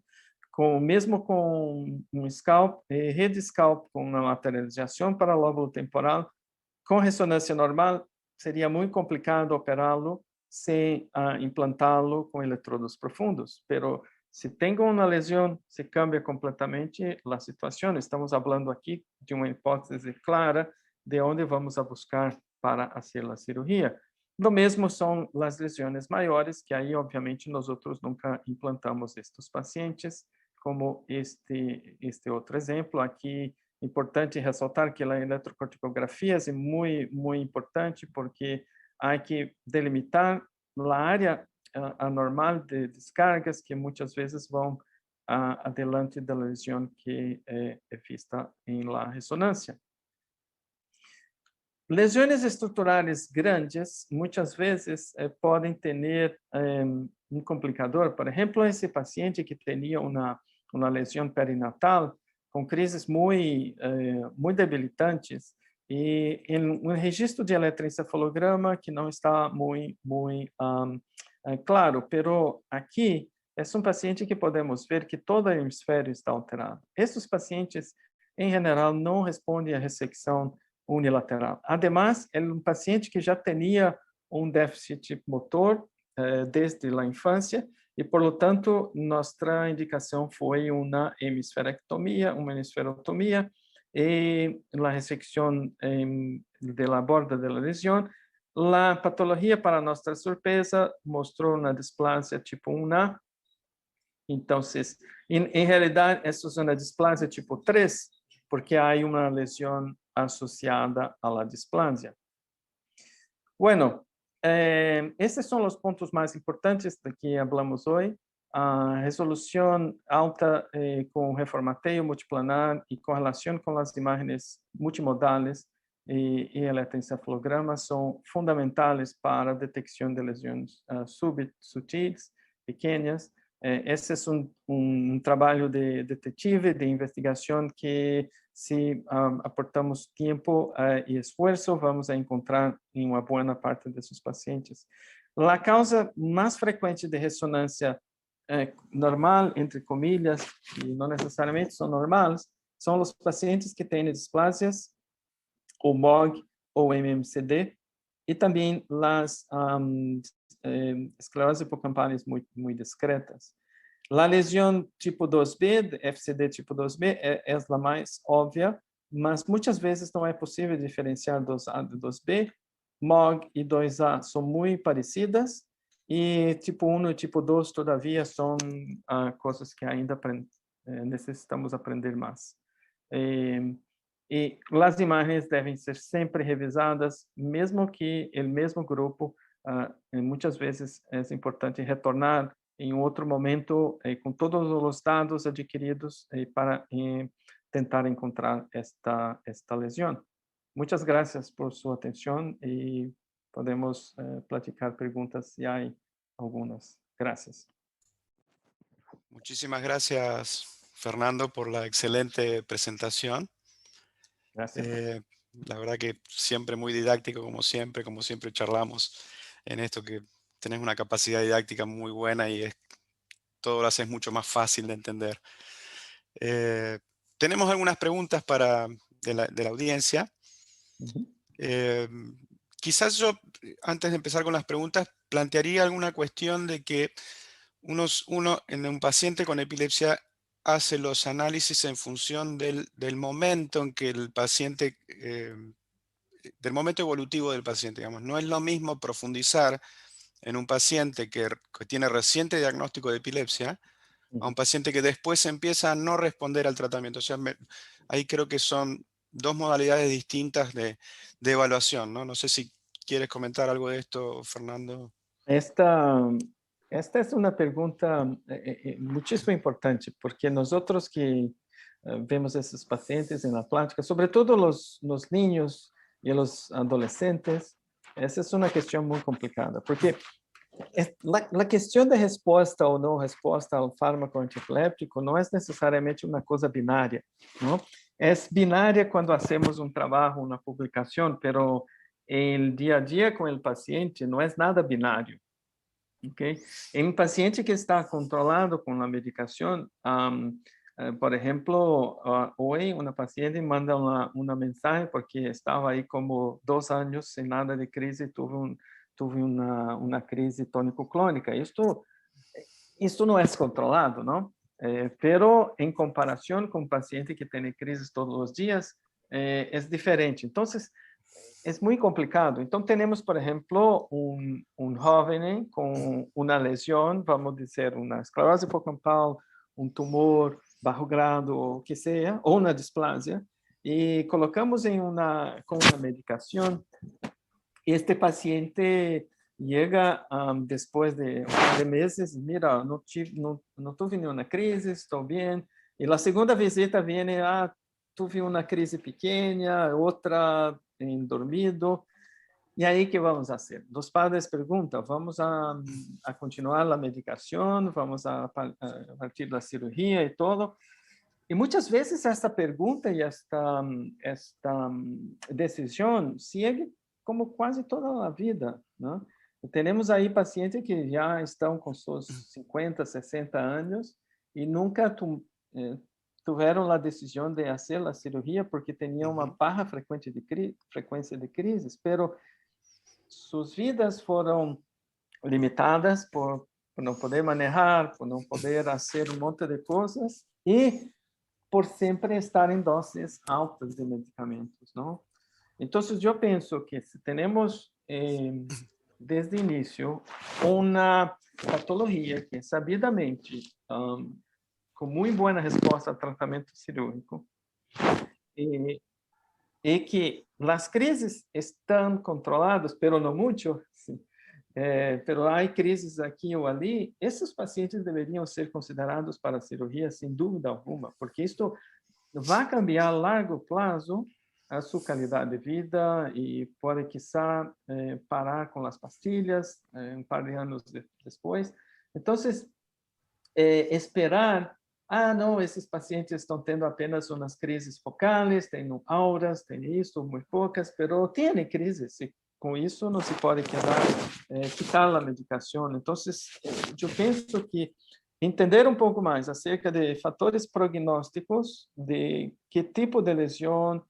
mesmo com um scalp, rede scalp com uma lateralização para lóbulo temporal, com ressonância normal, seria muito complicado operá-lo sem implantá-lo com eletrodos profundos. Pero se tenho uma lesão, se cambia completamente a situação. Estamos falando aqui de uma hipótese clara de onde vamos a buscar para fazer a cirurgia. Lo mesmo são as lesões maiores, que aí, obviamente, nós outros nunca implantamos estes pacientes, como este outro exemplo. Aqui, importante ressaltar que a eletrocorticografia é muito importante, porque há que delimitar a área anormal de descargas, que muitas vezes vão adelante da lesão que é vista em la ressonância. Lesões estruturais grandes, muitas vezes, podem ter um complicador. Por exemplo, esse paciente que tinha uma lesão perinatal com crises muito debilitantes e em um registro de eletroencefalograma que não está muito claro, pero aqui é um paciente que podemos ver que todo o hemisfério está alterado. Esses pacientes, em geral, não respondem à ressecção unilateral. Además, é um paciente que já tinha um déficit motor desde a infância e, por lo tanto, nossa indicação foi uma hemisferectomia, uma hemisferotomia e a ressecção da borda da lesão. A patologia, para nossa surpresa, mostrou uma displasia tipo 1A. Então, em realidade, essa é uma displasia tipo 3, porque há uma lesão asociada a la displasia. Bueno, esses são os pontos mais importantes de que hablamos hoje. A resolução alta com reformateio multiplanar e com relação com as imagens multimodais e eletroencefalograma são fundamentais para a detecção de lesões sutis, pequenas. Esse é um trabalho de detetive, de investigação que, se aportamos tempo e esforço, vamos a encontrar em uma boa parte desses pacientes. A causa mais frequente de ressonância normal, entre comillas, e não necessariamente são normais, são os pacientes que têm displasias, ou MOG, ou MMCD, e também as esclerose hipocampales muito discretas. A lesão tipo 2B, FCD tipo 2B, é a mais óbvia, mas muitas vezes não é possível diferenciar 2A de 2B. MOG e 2A são muito parecidas, e tipo 1 e tipo 2, todavia, são coisas que ainda necessitamos aprender mais. E as imagens devem ser sempre revisadas, mesmo que o mesmo grupo, muitas vezes é importante retornar em outro momento com todos os dados adquiridos para tentar encontrar esta lesão. Muitas graças por sua atenção e podemos platicar perguntas se há algumas. Gracias. Muchísimas gracias, Fernando, por la excelente presentación. Gracias. La verdad que siempre muy didáctico, como siempre charlamos en esto, que tenés una capacidad didáctica muy buena y todo lo haces mucho más fácil de entender. Tenemos algunas preguntas de la audiencia. Quizás yo, antes de empezar con las preguntas, plantearía alguna cuestión de que uno en un paciente con epilepsia hace los análisis en función del momento en que el paciente, del momento evolutivo del paciente, digamos. No es lo mismo profundizar en un paciente que tiene reciente diagnóstico de epilepsia a un paciente que después empieza a no responder al tratamiento. O sea, ahí creo que son dos modalidades distintas de evaluación, ¿no? No sé si quieres comentar algo de esto, Fernando. Esta es una pregunta muchísimo importante, porque nosotros que vemos esos pacientes en la práctica, sobre todo los niños y los adolescentes, esa es una cuestión muy complicada, porque La questão de resposta ou não resposta ao fármaco antiepiléptico não é necessariamente uma coisa binária, não? É binária quando hacemos um trabalho, uma publicação, pero el dia a dia com o paciente não é nada binário, ok? Em um paciente que está controlado com a medicação, por exemplo, hoje uma paciente manda uma mensagem porque estava aí como 2 anos sem nada de crise, tuve uma crise tónico-clônica. Isto não é controlado, não? Pero em comparação com um paciente que tem crises todos os dias, é diferente. Então, é muito complicado. Então, temos, por exemplo, um jovem com uma lesão, vamos dizer, uma esclerose hipocampal, um tumor baixo grado, ou o que seja, ou uma displasia, e colocamos com uma medicação. Este paciente chega depois de um par de meses, mira, não tive nenhuma crise, estou bem. E a segunda visita vem, tive uma crise pequena, outra em dormido. E aí, que vamos fazer? Os padres perguntam, vamos a continuar a medicação, vamos a partir da cirurgia e todo. E muitas vezes esta pergunta e esta decisão segue como quase toda a vida, né? Temos aí pacientes que já estão com seus 50, 60 anos e nunca tiveram a decisão de fazer a cirurgia porque tinham uma baixa frequência de crises, pero suas vidas foram limitadas por não poder manejar, por não poder fazer um monte de coisas e por sempre estar em doses altas de medicamentos, não? Então, eu penso que se temos desde o início uma patologia que sabidamente com muito boa resposta ao tratamento cirúrgico e que as crises estão controladas, pero não muito, pero há crises aqui ou ali, esses pacientes deveriam ser considerados para a cirurgia sem dúvida alguma, porque isto vai cambiar a largo prazo a sua qualidade de vida e pode, quizá, parar com as pastilhas um par de anos depois. Então, esperar, não, esses pacientes estão tendo apenas umas crises focais, têm auras, têm isso, muito poucas, mas têm crises, e com isso não se pode quitar a medicação. Então, eu penso que entender um pouco mais acerca de fatores prognósticos, de que tipo de lesão,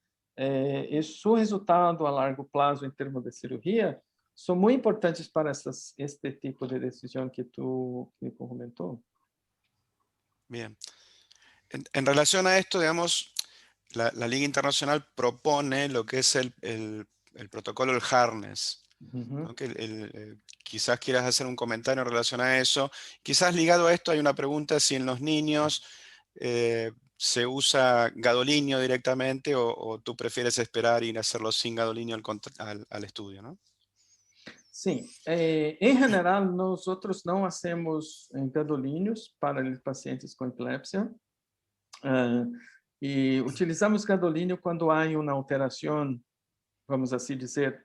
e seu resultado a largo prazo em termos de cirurgia, são muito importantes para este tipo de decisão que tu comentou. Bien. En relación a esto, digamos, la Liga Internacional propone lo que es el protocolo del Harness. ¿No? Que quizás quieras hacer un comentario en relación a eso. Quizás ligado a esto hay una pregunta si en los niños se usa gadolinio directamente o tú prefieres esperar y hacerlo sin gadolinio al estudio, ¿no? Sim, em geral, nós não hacemos gadolíneos para os pacientes com epilepsia e utilizamos gadolínio quando há uma alteração, vamos assim dizer,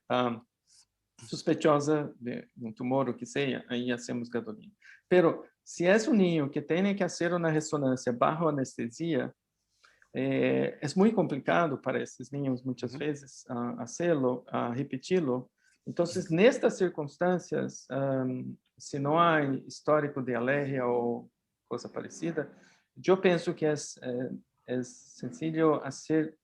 suspeitosa de um tumor, o que seja, aí hacemos gadolínio. Pero, se é um niño que tem que fazer uma ressonância bajo anestesia, é muito complicado para esses niños, muitas vezes, fazê-lo, repeti-lo. Então, nestas circunstâncias, se não há histórico de alergia ou coisa parecida, eu penso que é sencillo fazer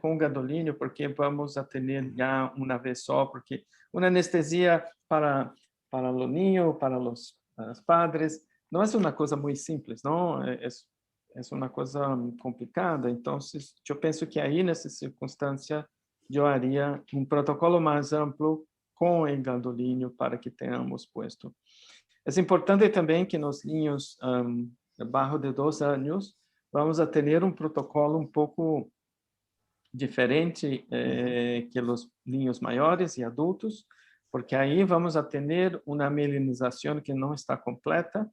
com gadolínio, porque vamos a ter já uma vez só, porque uma anestesia para o niño, para os padres, não é uma coisa muito simples, não? É uma coisa complicada. Então, eu penso que aí, nessa circunstância, eu haria um protocolo mais amplo com o gadolínio para que tenhamos posto. É importante também que nos niños abaixo de 2 anos, vamos a ter um protocolo um pouco diferente que os niños maiores e adultos, porque aí vamos a ter uma mielinização que não está completa,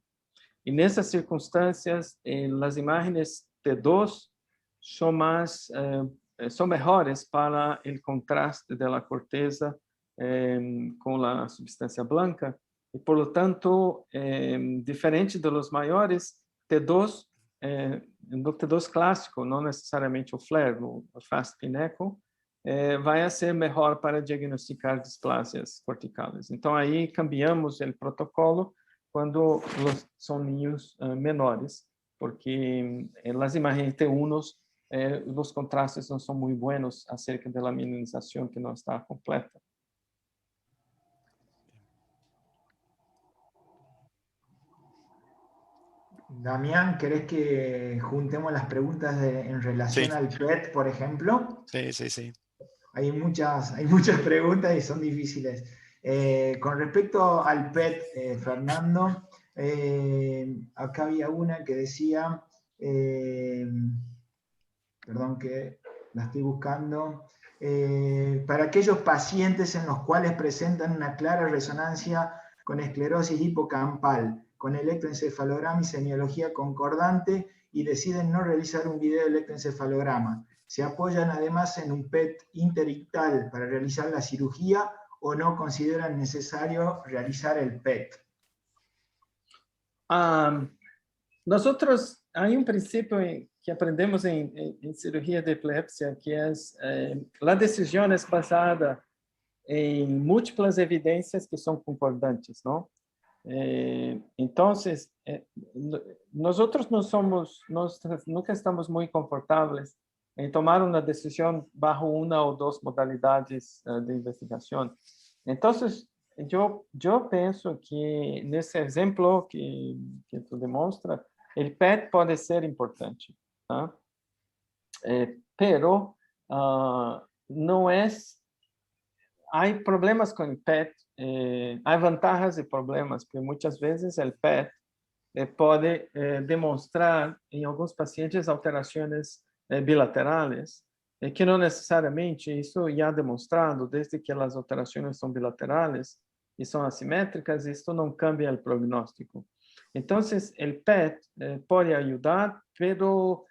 e nessas circunstâncias, as imagens T2 são melhores para o contraste da corteza com a substância branca, e, por lo tanto, diferente dos maiores, T2, no T2 clássico, não necessariamente o FLAIR, o Fast Spin Echo, vai ser melhor para diagnosticar displasias corticales. Então, aí cambiamos o protocolo quando são ninhos menores, porque as imagens T1, os contrastes não são muito buenos acerca da minimização que não está completa. Damián, ¿querés que juntemos las preguntas en relación al PET, por ejemplo? Sí. Hay muchas preguntas y son difíciles. Con respecto al PET, Fernando, acá había una que decía, perdón que la estoy buscando, para aquellos pacientes en los cuales presentan una clara resonancia con esclerosis hipocampal, con electroencefalograma y semiología concordante, y deciden no realizar un video de electroencefalograma. ¿Se apoyan además en un PET interictal para realizar la cirugía o no consideran necesario realizar el PET? Nosotros, hay un principio que aprendemos en cirugía de epilepsia, que es la decisión es basada en múltiples evidencias que son concordantes, ¿no? Entonces, nosotros nunca estamos muy confortables en tomar una decisión bajo una o dos modalidades de investigación. Entonces, yo pienso que nesse exemplo que tu demonstra, el PET puede ser importante, ¿tá? Pero no es... Hay problemas con el PET, hay ventajas y problemas, porque muchas veces el PET puede demonstrar en algunos pacientes alteraciones bilaterales, que não necessariamente isso já demonstrado, desde que as alterações são bilaterais e são assimétricas, isso não cambia o prognóstico. Então, o PET pode ajudar, pero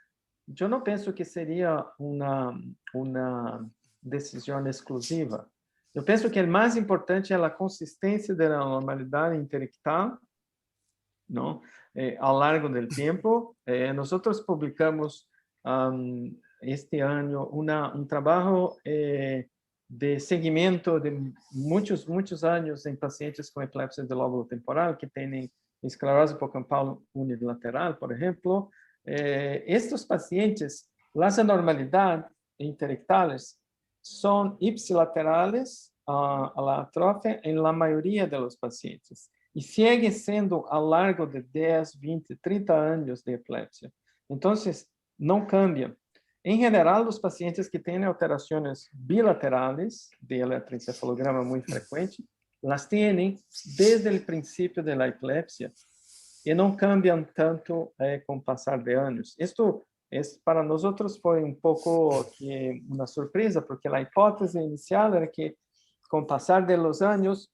eu não penso que seria uma decisão exclusiva. Eu penso que o mais importante é a consistência da normalidade interictal, não? Ao largo do tempo. Nós publicamos este año un trabajo de seguimiento de muchos años en pacientes con epilepsia del lóbulo temporal que tienen esclerosis hipocampal unilateral, por ejemplo. Estos pacientes, las anormalidades interictales son ipsilaterales a la atrofia en la mayoría de los pacientes y sigue siendo a lo largo de 10, 20, 30 años de epilepsia. Entonces, não cambia. Em geral, os pacientes que têm alterações bilaterais de eletroencefalograma muito frequente, las têm desde o princípio da epilepsia e não cambiam tanto com o passar de anos. Isto para nós foi um pouco uma surpresa, porque a hipótese inicial era que, com o passar dos anos,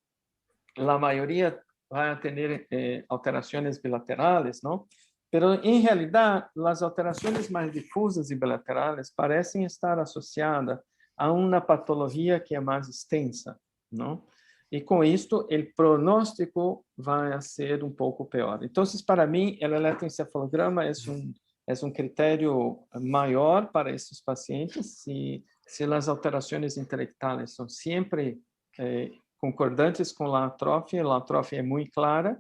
a maioria vai ter alterações bilaterais, não? Pero, em realidade, as alterações mais difusas e bilaterais parecem estar associadas a uma patologia que é mais extensa, não? E, com isto, o pronóstico vai ser um pouco pior. Então, para mim, o eletroencefalograma é um critério maior para esses pacientes se as alterações intelectuais são sempre concordantes com a atrofia é muito clara.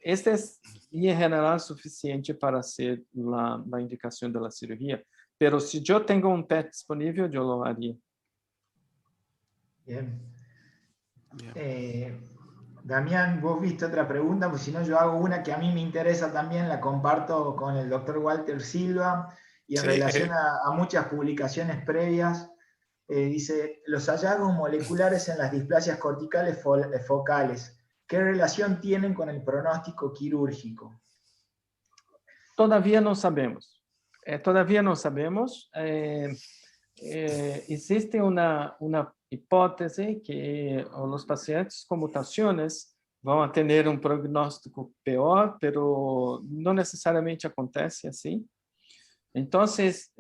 Este es, en general, suficiente para hacer la indicación de la cirugía. Pero si yo tengo un PET disponible, yo lo haría. Bien. Damián, vos viste otra pregunta, pues si no yo hago una que a mí me interesa también, la comparto con el doctor Walter Silva, y en relación a muchas publicaciones previas, dice, los hallazgos moleculares en las displasias corticales focales, ¿qué relación tienen con el pronóstico quirúrgico? Todavía no sabemos. Existe una hipótese que los pacientes con mutaciones van a tener un pronóstico peor, pero no necesariamente acontece así. Entonces,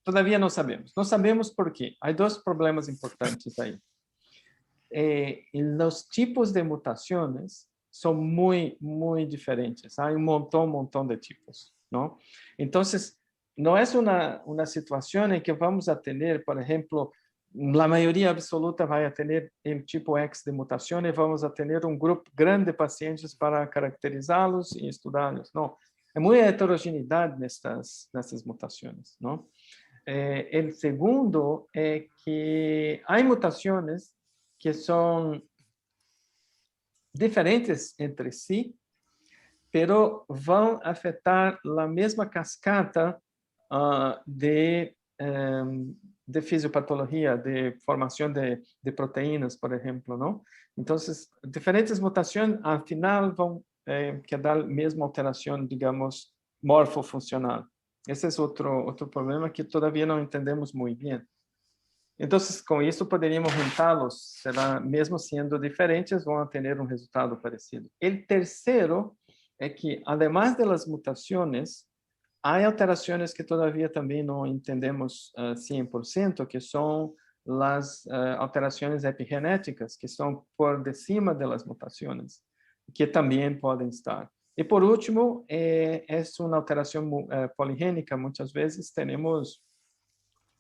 todavía no sabemos. No sabemos por qué. Hay dos problemas importantes ahí. los tipos de mutaciones son muy, muy diferentes. Hay un montón de tipos, ¿no? Entonces, no es una situación en que vamos a tener, por ejemplo, la mayoría absoluta va a tener el tipo X de mutación y vamos a tener un grupo grande de pacientes para caracterizarlos y estudiarlos. No, hay mucha heterogeneidad en estas mutaciones, ¿no? El segundo es que hay mutaciones que son diferentes entre sí, pero van a afectar la misma cascata de fisiopatología, de formación de proteínas, por ejemplo, ¿no? Entonces, diferentes mutaciones al final van a quedar la misma alteración, digamos, morfofuncional. Ese es otro problema que todavía no entendemos muy bien. Entonces, con isso, poderíamos juntá-los. Será, mesmo sendo diferentes, vão ter um resultado parecido. O terceiro é que, además de las mutaciones, há alterações que todavia também não entendemos 100%, que são as alterações epigenéticas, que são por de cima das mutações, que também podem estar. E, por último, é uma alteração poligênica. Muitas vezes, temos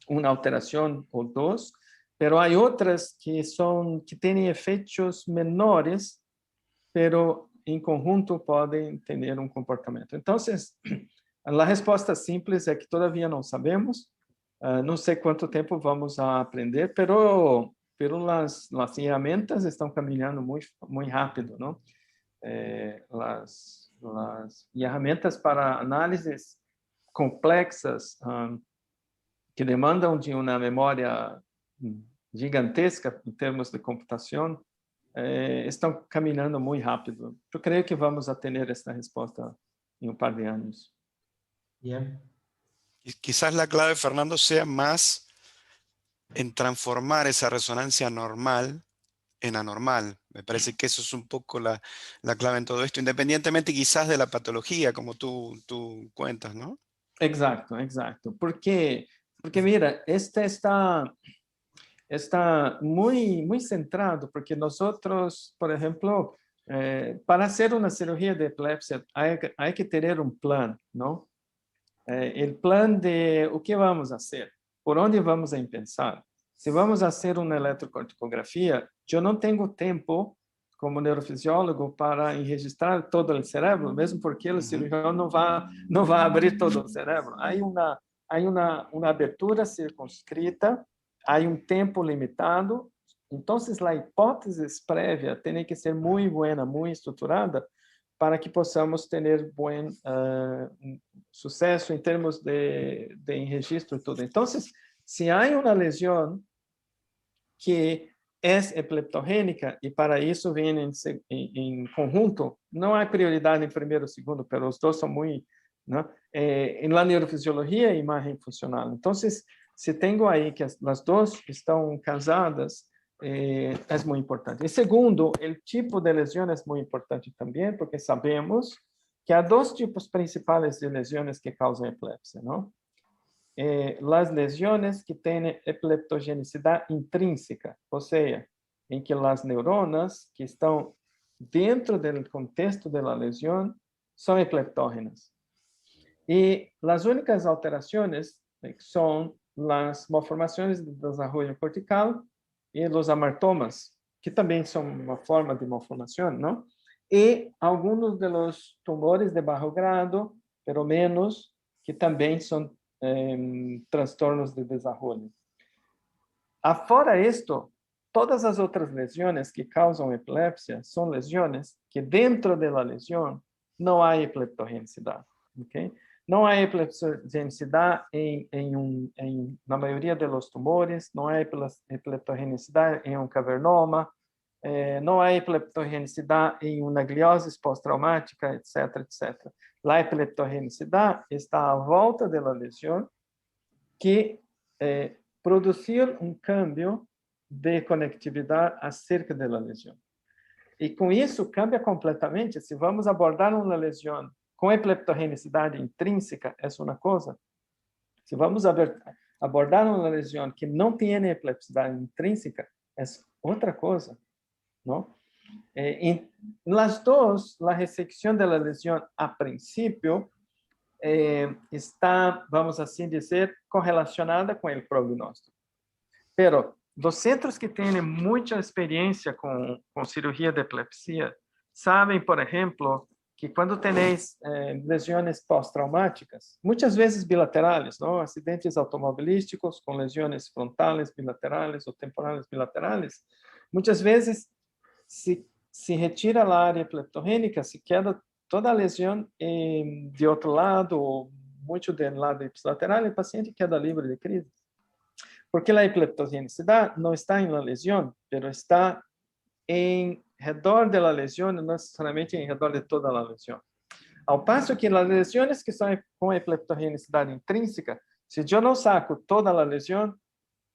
uma alteração ou duas, pero há outras que têm efeitos menores, pero em conjunto podem ter um comportamento. Então, a resposta simples é que todavia não sabemos, não sei quanto tempo vamos a aprender, pero as ferramentas estão caminhando muito rápido, não? As ferramentas para análises complexas que demandam de uma memória gigantesca em termos de computação, estão caminhando muito rápido. Eu creio que vamos a ter esta resposta em par de anos. Bien. Y quizás la clave, Fernando, sea más en transformar esa resonancia normal en anormal. Me parece que eso es un poco la clave en todo esto, independientemente quizás de la patología, como tú cuentas, ¿no? Exacto. Porque mira, está muy centrado, porque nosotros, por ejemplo, para hacer una cirugía de epilepsia hay que tener un plan, ¿no? El plan de o que vamos a hacer, por onde vamos a empezar. Se vamos a hacer una eletrocorticografía, yo no tengo tiempo como neurofisiólogo para registrar todo el cerebro, mesmo porque el cirurgião não vai abrir todo o cerebro. Hay una abertura circunscrita, hay un tempo limitado. Entonces, la hipótesis prévia tem que ser muy buena, muy estruturada, para que possamos ter bom sucesso em termos de registro e tudo. Então, se há uma lesão que é epileptogênica, e para isso vem em conjunto, não há prioridade em primeiro ou segundo, mas os dois são muito, né? Em la neurofisiologia, imagem funcional. Então, se tenho aí que as duas estão casadas, é muito importante. E segundo, o tipo de lesão é muito importante também, porque sabemos que há dois tipos principais de lesões que causam epilepsia, não? As lesões que têm epileptogenicidade intrínseca, ou seja, em que as neuronas que estão dentro do contexto da lesão são epileptógenas. E as únicas alterações são as malformações de desenvolvimento cortical e os amartomas, que também são uma forma de malformação, não? E alguns dos tumores de baixo grado, pelo menos, que também são transtornos de desenvolvimento. Afora isto, todas as outras lesões que causam epilepsia são lesões que dentro da lesão não há epileptogenicidade, ok? Não há epileptogenicidade na maioria dos tumores, não há epileptogenicidade em um cavernoma, não há epileptogenicidade em uma gliose pós-traumática, etc., etc. A epileptogenicidade está à volta da lesão que produziu um câmbio de conectividade acerca da lesão. E com isso cambia completamente. Se vamos abordar uma lesão com epileptogenicidade intrínseca, é uma coisa. Se vamos abordar uma lesão que não tem epilepticidade intrínseca, es otra cosa, ¿no? En las dos, la resección de la lesión a principio está, vamos así decir, correlacionada con el prognóstico. Pero los centros que tienen mucha experiencia con cirugía de epilepsia saben, por ejemplo, que cuando tenéis lesiones pós-traumáticas, muchas veces bilaterales, ¿no? Accidentes automovilísticos con lesiones frontales bilaterales o temporales bilaterales, muchas veces se retira la área epileptogénica, se queda toda a lesão de outro lado, ou muito do lado ipsilateral, o paciente queda livre de crise. Porque a epileptogenicidade não está na lesão, mas está em redor da lesão, não necessariamente em redor de toda a lesão. Ao passo que as lesões que são com epileptogenicidade intrínseca, se eu não saco toda a lesão, o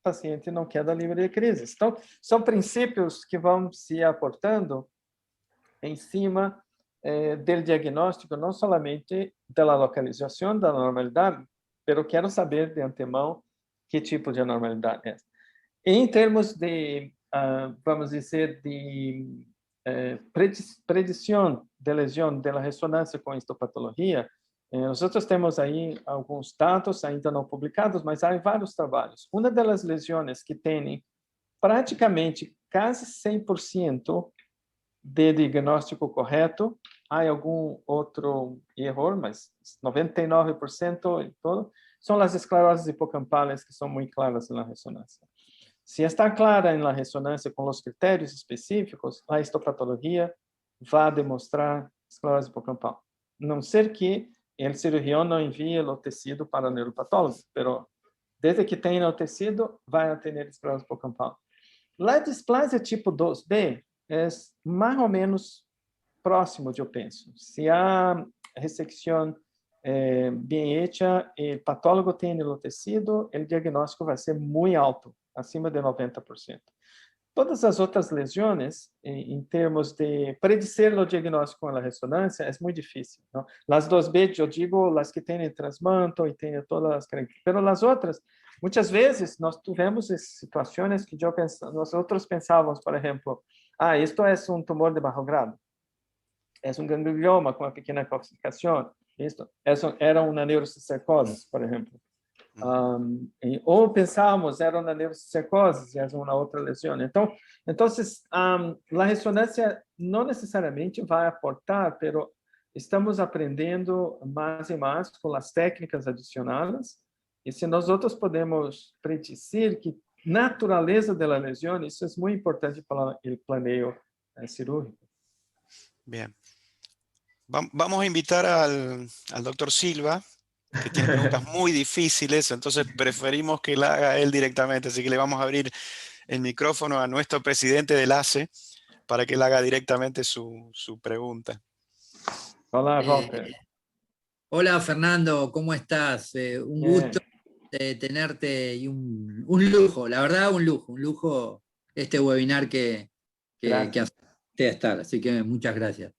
paciente não queda livre de crises. Então, são princípios que vão se aportando em cima del diagnóstico, não somente da localização da normalidade, mas quero saber de antemão que tipo de anormalidade é. Em termos de, vamos dizer, de predição de lesão da ressonância com histopatologia, nós temos aí alguns dados ainda não publicados, mas há vários trabalhos. Uma das lesões que tem praticamente quase 100% de diagnóstico correto, há algum outro erro, mas 99% e todo, são as escleroses hipocampales que são muito claras na ressonância. Se está clara na ressonância com os critérios específicos, a histopatologia vai demonstrar esclerose hipocampal. Não ser que o cirurgião não envie o tecido para o neuropatólogo, mas desde que tenha o tecido, vai ter esclerose hipocampal. A displasia tipo 2B é mais ou menos próximo, eu penso. Se há ressecção bem feita e o patólogo tem o tecido, o diagnóstico vai ser muito alto, acima de 90%. Todas as outras lesões, em termos de predizer o diagnóstico com a ressonância, é muito difícil. Não? As 2B, eu digo, as que têm transmanto e têm todas as características. Mas as outras, muitas vezes, nós tivemos situações que nós outros pensávamos, por exemplo, isto é um tumor de baixo grado, é um ganglioma com uma pequena calcificação, isto era uma neurocicercose, por exemplo. Ou pensávamos, era uma neurocicercose, é uma outra lesão. Então a ressonância não necessariamente vai aportar, mas estamos aprendendo mais e mais com as técnicas adicionais, e se nós outros podemos predizer que naturaleza da lesão, isso é muito importante para o planeio cirúrgico. Bien. Vamos a invitar al doctor Silva, que tiene preguntas muy difíciles, entonces preferimos que la haga él directamente, así que le vamos a abrir el micrófono a nuestro presidente del ACE para que él haga directamente su pregunta. Hola, Walter. Hola, Fernando, ¿cómo estás? Un gusto tenerte y un lujo, la verdad, un lujo este webinar que hacerte estar, así que muchas gracias.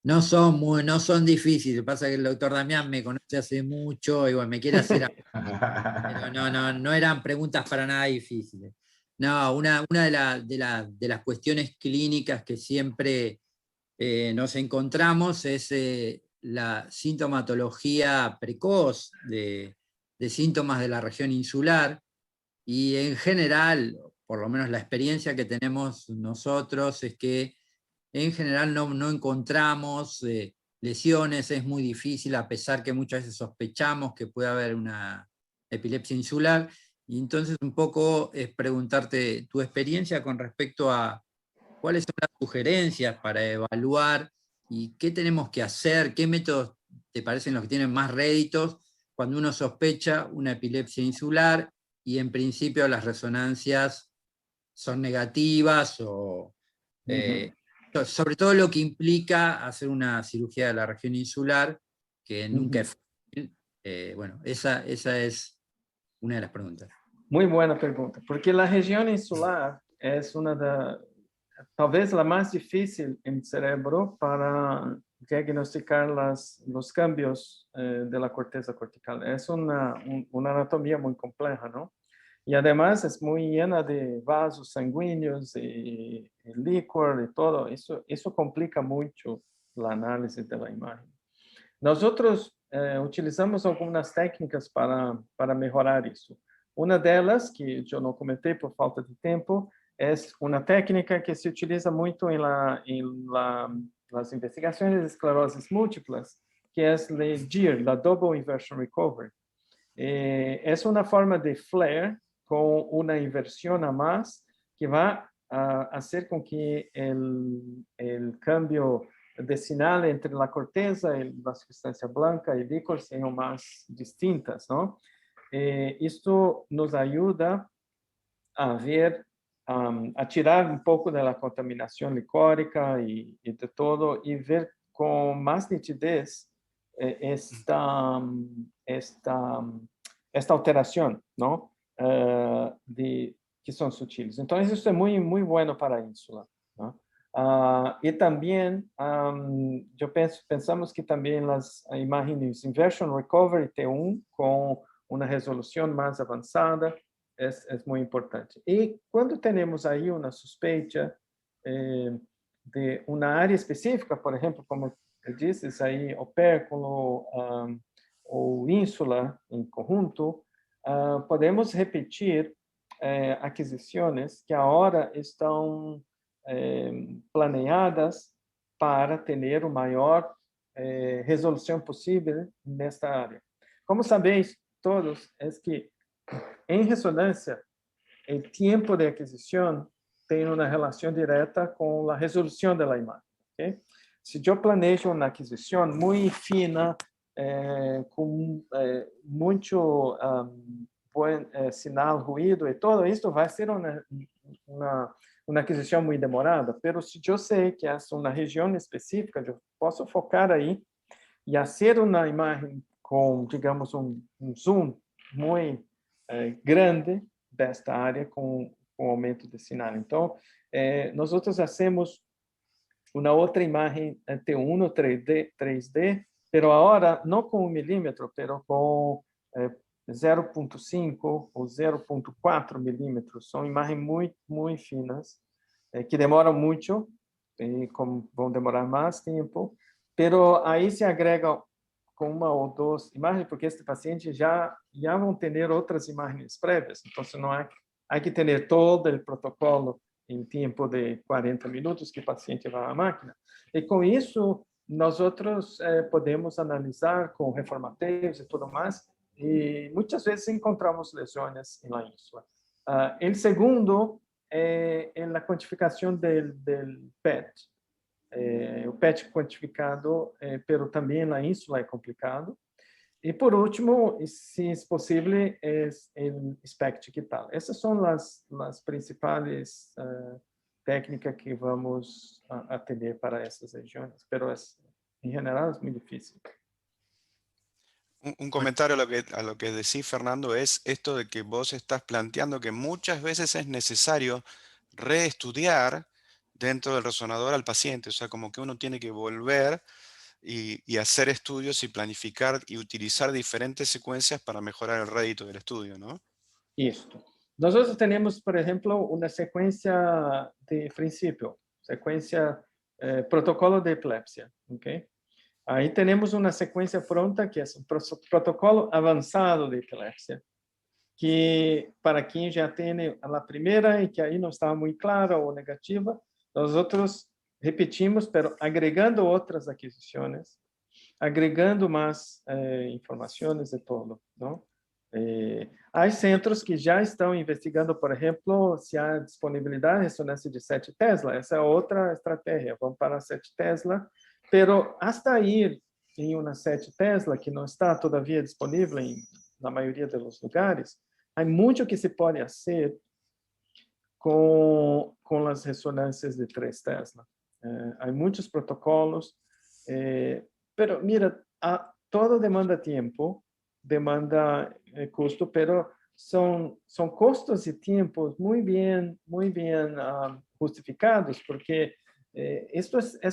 No son difíciles, pasa que el doctor Damián me conoce hace mucho y bueno, me quiere hacer pero no eran preguntas para nada difíciles. No, una de las cuestiones clínicas que siempre nos encontramos es la sintomatología precoz de síntomas de la región insular, y en general, por lo menos la experiencia que tenemos nosotros es que en general no encontramos lesiones, es muy difícil, a pesar que muchas veces sospechamos que puede haber una epilepsia insular, y entonces un poco es preguntarte tu experiencia con respecto a cuáles son las sugerencias para evaluar y qué tenemos que hacer, qué métodos te parecen los que tienen más réditos cuando uno sospecha una epilepsia insular y en principio las resonancias son negativas o sobre todo lo que implica hacer una cirugía de la región insular, que nunca es fácil. Bueno, esa es una de las preguntas. Muy buena pregunta, porque la región insular es talvez la más difícil en el cerebro para diagnosticar los cambios de la corteza cortical. Es una anatomía muy compleja, ¿no? Y además es muy llena de vasos sanguíneos y líquor y todo. Eso complica mucho la análisis de la imagen. Nosotros utilizamos algunas técnicas para mejorar isso. Uma delas, que eu não comentei por falta de tempo, é uma técnica que se utiliza muito nas investigações de escleroses múltiplas, que é a DIR, la Double Inversion Recovery. É uma forma de flare com uma inversão a mais que vai fazer com que o cambio de sinal entre a corteza e a substância branca e líquor sejam mais distintas, não? Isto nos ajuda a ver, a tirar um pouco da contaminação licórica e de todo, e ver com mais nitidez esta alteração, não? Que são sutis. Então, isso é muito bueno para a ínsula, não? E também, pensamos que também as imagens Inversion Recovery T1 com uma resolução mais avançada é muito importante. E quando temos aí uma suspeita de uma área específica, por exemplo, como eu disse, aí opérculo ou ínsula em conjunto, podemos repetir aquisições que agora estão planeadas para ter o maior resolução possível nesta área. Como sabeis todos, é que em ressonância, o tempo de aquisição tem uma relação direta com a resolução da imagem. Okay? Se eu planejo uma aquisição muito fina, com muito bom sinal, ruído e todo isso, vai ser uma aquisição muito demorada, mas se eu sei que é uma região específica, eu posso focar aí e fazer uma imagem com, digamos, zoom muito grande desta área com aumento de sinal. Então, nós fazemos uma outra imagem T1 3D, mas agora não com 1 milímetro, mas com 0,5 ou 0,4 milímetros. São imagens muito finas, que demoram muito, vão demorar mais tempo, mas aí se agrega com uma ou duas imagens, porque este paciente já vão ter outras imagens prévias, então não há que ter todo o protocolo em tempo de 40 minutos que o paciente vai à máquina. E com isso, nós podemos analisar com reformateios e tudo mais, e muitas vezes encontramos lesões na ínsula. O segundo é a quantificação do PET. O PET quantificado, mas também na ínsula é complicado. E, por último, se é possível, é o SPECT digital. Essas são as principais técnicas que vamos atender para essas regiões, mas, em geral, é muito difícil. Un comentario a lo que decís, Fernando, es esto de que vos estás planteando que muchas veces es necesario reestudiar dentro del resonador al paciente, o sea, como que uno tiene que volver y hacer estudios y planificar y utilizar diferentes secuencias para mejorar el rédito del estudio, ¿no? Isso. Nós temos, por exemplo, uma sequência de princípio, sequência protocolo de epilepsia, ok? Aí temos uma sequência pronta, que é um protocolo avançado de epilepsia, que para quem já tem a primeira e que aí não estava muito clara ou negativa, nós repetimos, mas agregando outras aquisições, agregando mais informações e tudo, não? Há centros que já estão investigando, por exemplo, se há disponibilidade de ressonância de 7 Tesla. Essa é outra estratégia. Vamos para 7 Tesla, pero hasta ir em uma 7 Tesla, que não está todavia disponível na maioria dos lugares, há muito que se pode fazer com as ressonâncias de 3 Tesla. Há muitos protocolos, pero mira, toda demanda tempo, demanda custo, pero são custos e tempos muito bem justificados, porque isto é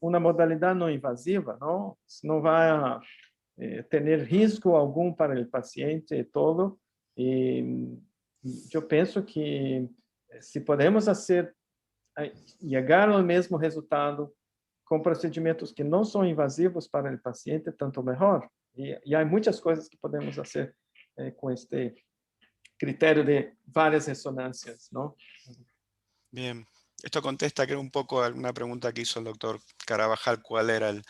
uma modalidade não invasiva, não vai ter risco algum para o paciente e todo, e eu penso que se podemos chegar ao mesmo resultado com procedimentos que não são invasivos para o paciente, tanto melhor. E há muitas coisas que podemos fazer com este critério de várias ressonâncias, ¿no? Bien. Esto contesta, creo, un poco a una pregunta que hizo el doctor Carabajal, cuál era el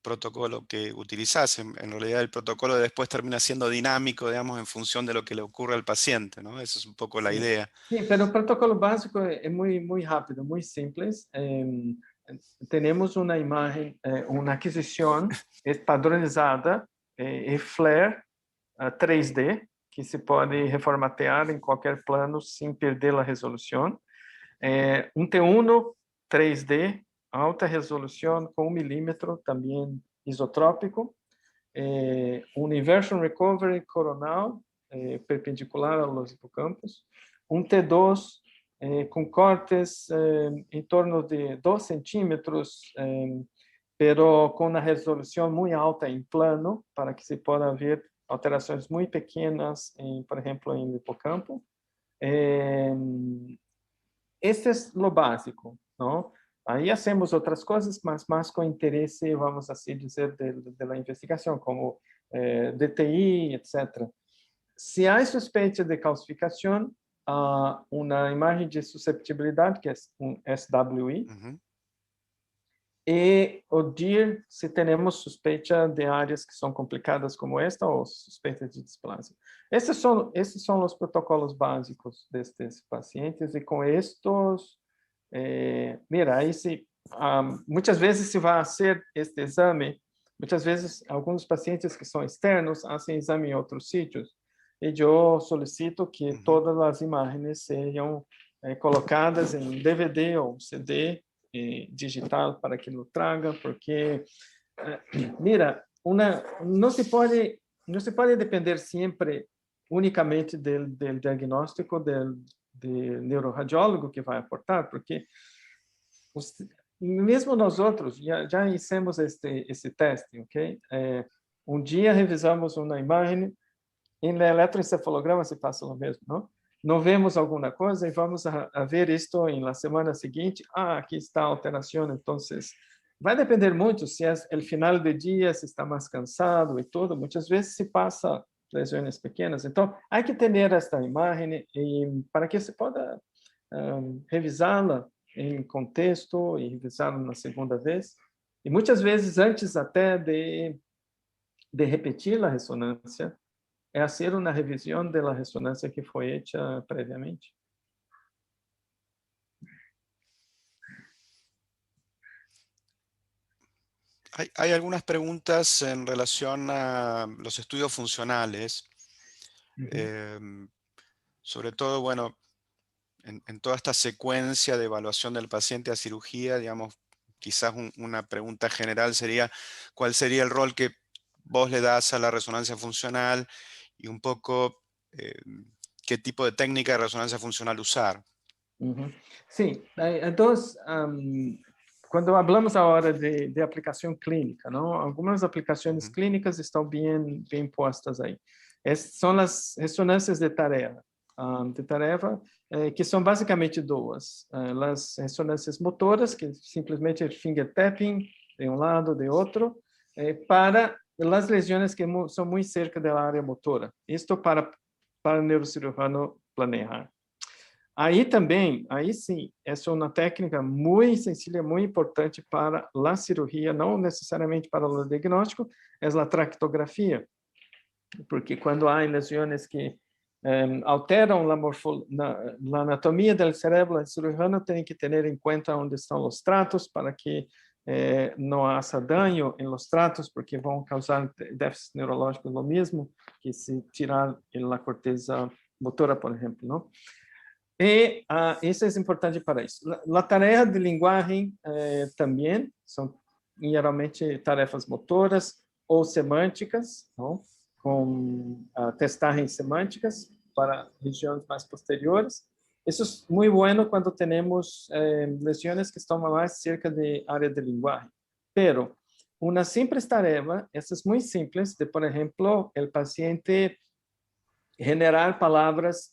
protocolo que utilizás. En realidad el protocolo después termina siendo dinámico, digamos, en función de lo que le ocurre al paciente, ¿no? Esa es un poco la idea. Sí, pero el protocolo básico es muy rápido, muy simples. Tenemos una imagen, una adquisición padronizada, flare 3D, que se pode reformatear em qualquer plano sem perder a resolução. Um T1 3D, alta resolução com 1 milímetro, também isotrópico. Um inversion recovery coronal, perpendicular aos hipocampos. Um T2 com cortes em torno de 2 centímetros, pero com uma resolução muito alta em plano, para que se possa ver alterações muito pequenas, por exemplo, em hipocampo. Este é o básico, não? Aí hacemos outras coisas, mas mais com interesse, vamos assim dizer, da investigação, como DTI, etc. Se há suspeita de calcificação, há uma imagem de susceptibilidade, que é um SWI, e o DIR, se temos suspeita de áreas que são complicadas como esta, ou suspeita de displasia. Esses são os protocolos básicos destes pacientes, e com estes, mira, aí muitas vezes se vai fazer este exame, muitas vezes alguns pacientes que são externos fazem exame em outros sítios, e eu solicito que todas as imagens sejam colocadas em DVD ou CD, digital para que lo traga, porque mira, não se pode depender sempre unicamente do diagnóstico do neuroradiólogo que vai aportar, porque mesmo nós outros já hicimos esse teste, ok? Dia revisamos uma imagem, em eletroencefalograma se passa o mesmo, não? Não vemos alguma coisa e vamos a ver isto na semana seguinte. Aqui está a alteração. Então, vai depender muito se é o final do dia, se está mais cansado e tudo. Muitas vezes se passa lesões pequenas. Então, há que ter esta imagem para que se possa revisá-la em contexto e revisá-la na segunda vez. E muitas vezes, antes até de repetir a ressonância, é fazer uma revisão da ressonância que foi feita previamente. Hay algunas preguntas en relación a los estudios funcionales, sobre todo, bueno, en toda esta secuencia de evaluación del paciente a cirugía, digamos, quizás una pregunta general sería, ¿cuál sería el rol que vos le das a la resonancia funcional y un poco qué tipo de técnica de resonancia funcional usar? Sim, então, quando falamos agora de aplicação clínica, não? Algumas aplicações clínicas estão bem postas aí. São as ressonâncias de tarefa, que são basicamente duas. As ressonâncias motoras, que simplesmente é finger tapping de um lado, de outro, para as lesões que são muito cerca da área motora. Isto para o neurocirurgião planejar. Aí sim, essa é uma técnica muito sencilla, muito importante para a cirurgia, não necessariamente para o diagnóstico, é a tractografia, porque quando há lesões que alteram a anatomia do cérebro, o cirurgião tem que ter em conta onde estão os tratos para que não haja dano em los tratos, porque vão causar déficit neurológico, lo mesmo que se tirar a corteza motora, por exemplo, não? E isso é importante para isso. A tarefa de linguagem também são geralmente tarefas motoras ou semânticas, não? Com testagens semânticas para regiões mais posteriores. Isso é muito bueno quando temos lesões que estão mais cerca de área de linguagem. Pero uma simples tarefa, essa é muito simples, de, por exemplo, o paciente generar palavras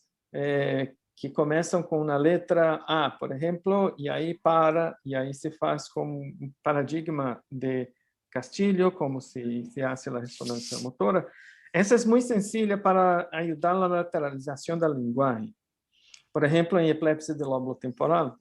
que começam com uma letra A, por exemplo, e aí se faz com um paradigma de Castillo, como se hace a ressonância motora. Essa é muito sencilla para ajudar na lateralização da linguagem. Por exemplo, em epilepsia do lóbulo temporal,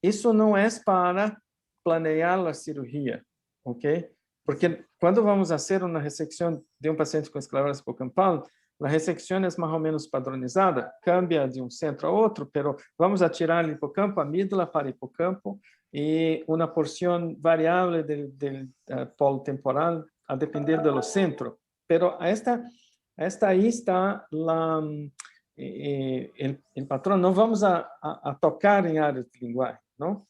isso não é para planear a cirurgia, ok? Porque quando vamos fazer uma ressecção de um paciente com esclerose hipocampal, a ressecção é mais ou menos padronizada, cambia de um centro a outro, pero vamos atirar o hipocampo, a amígdala para o hipocampo e uma porção variável do polo temporal a depender do centro. Pero esta aí está o patrão. Não vamos a tocar em áreas de linguagem, não?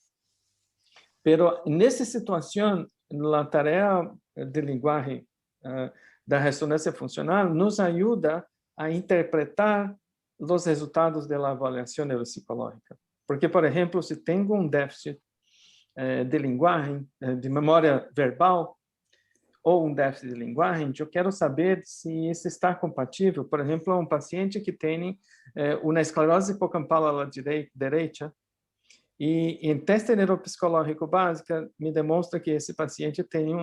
Pero nessa situação, a tarefa de linguagem da ressonância funcional nos ajuda a interpretar os resultados da avaliação neuropsicológica. Porque, por exemplo, se tenho um déficit de linguagem, de memória verbal, ou um déficit de linguagem, eu quero saber se isso está compatível. Por exemplo, um paciente que tem uma esclerose hipocampal à direita, e em teste neuropsicológico básico me demonstra que esse paciente tem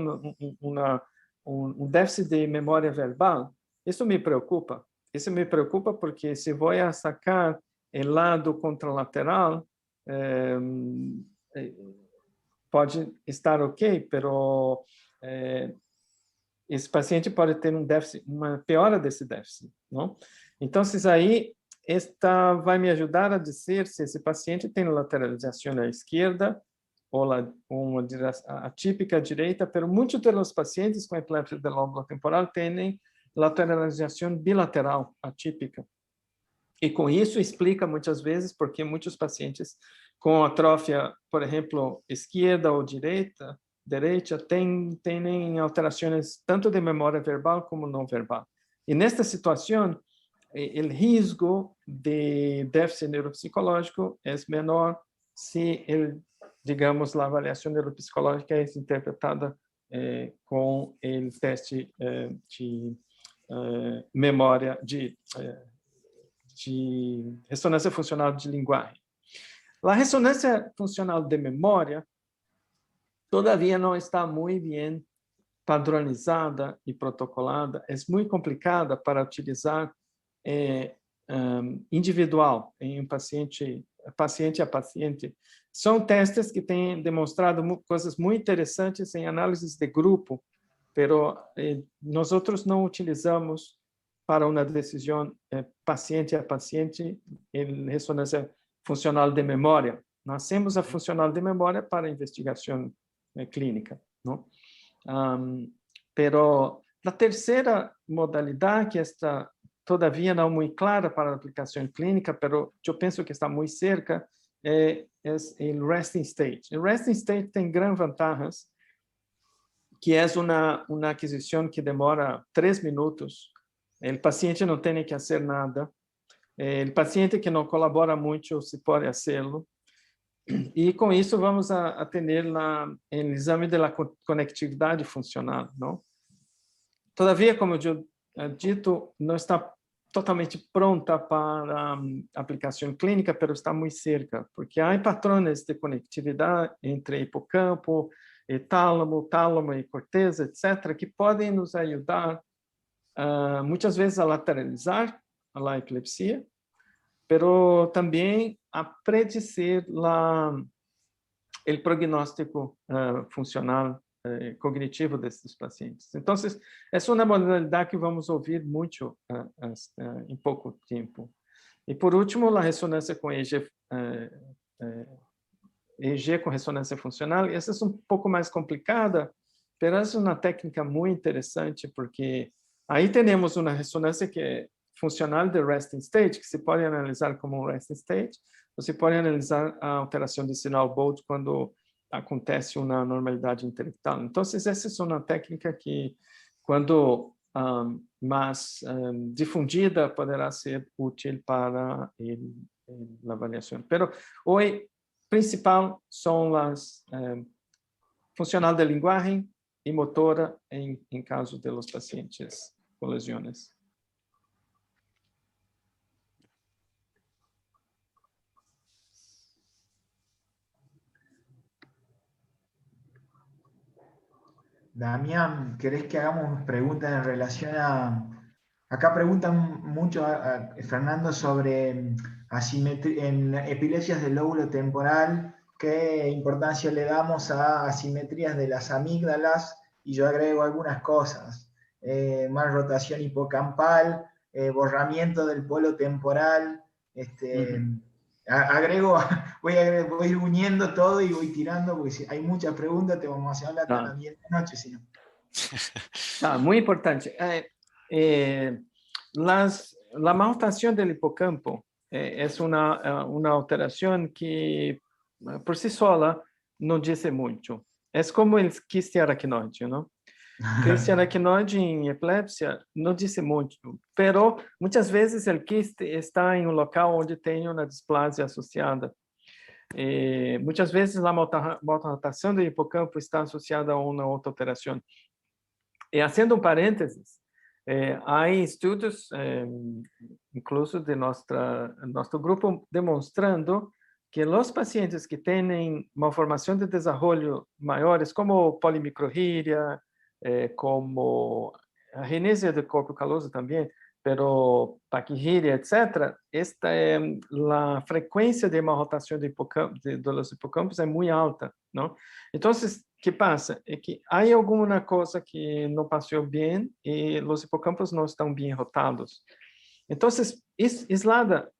um déficit de memória verbal. Isso me preocupa. Isso me preocupa porque se vou a sacar o lado contralateral, pode estar ok, pero esse paciente pode ter um déficit, uma piora desse déficit, não? Então, aí esta vai me ajudar a dizer se esse paciente tem lateralização à esquerda ou uma atípica à direita, pero muitos dos pacientes com epilepsia do lóbulo temporal têm lateralização bilateral atípica. E com isso explica muitas vezes porque muitos pacientes com atrofia, por exemplo, esquerda ou direita, têm alterações tanto de memória verbal como não verbal. E nesta situação, o risco de déficit neuropsicológico é menor se, digamos, a avaliação neuropsicológica é interpretada com o teste de memória, de ressonância funcional de linguagem. A ressonância funcional de memória todavia não está muito bem padronizada e protocolada, é muito complicada para utilizar individual em um paciente a paciente. São testes que têm demonstrado coisas muito interessantes em análises de grupo, pero nós outros não utilizamos para uma decisão paciente a paciente em ressonância funcional de memória. Nós temos a funcional de memória para investigação clínica, não? Pero a terceira modalidade, que está todavia não muito clara para a aplicação clínica, pero eu penso que está muito cerca, é o resting state. O resting state tem grandes vantagens, que é uma aquisição que demora 3 minutos, o paciente não tem que fazer nada, o paciente que não colabora muito se pode fazê-lo, e com isso vamos a ter o exame da conectividade funcional, não? Todavia, como eu dito, não está totalmente pronta para aplicação clínica, mas está muito cerca, porque há padrões de conectividade entre hipocampo, e tálamo e corteza, etc., que podem nos ajudar muitas vezes a lateralizar a epilepsia, pero também a predizer o prognóstico funcional cognitivo desses pacientes. Então, essa é uma modalidade que vamos ouvir muito em pouco tempo. E, por último, a ressonância com EEG com ressonância funcional. Essa é um pouco mais complicada, mas é uma técnica muito interessante, porque aí temos uma ressonância que é funcional de resting state, que se pode analisar como um resting state, ou se pode analisar a alteração de sinal Bolt quando acontece uma normalidade intelectual. Então, essa é uma técnica que, quando mais difundida, poderá ser útil para a avaliação. Mas hoje, principal são as funcional de linguagem e motora em caso de los pacientes com lesões. Damián, ¿querés que hagamos preguntas en relación a... Acá preguntan mucho a Fernando sobre en epilepsias del lóbulo temporal, qué importancia le damos a asimetrías de las amígdalas, y yo agrego algunas cosas, más rotación hipocampal, borramiento del polo temporal, agrego, voy a ir uniendo todo y voy tirando, porque si hay muchas preguntas te vamos a hablar hasta las 10 de la noche, si no. Muy importante. La malformación del hipocampo es una alteración que por sí sola no dice mucho. Es como el quiste aracnoide, ¿no? Quiste aracnoide en epilepsia no dice mucho, pero muchas veces el quiste está en un local donde tiene una displasia asociada. Muchas veces la malformación del hipocampo está asociada a una outra alteración. Y haciendo un paréntesis, hay estudios, incluso de nuestro grupo, demostrando que los pacientes que tienen malformación de desarrollo mayores, como polimicrogyria, como agenesia del corpo caloso también, pero paquigyria, etc., la frecuencia de malrotación de los hipocampos es muy alta, ¿no? Entonces, ¿qué pasa? Es que hay alguna cosa que no pasó bien y los hipocampos no están bien rotados. Entonces, aislada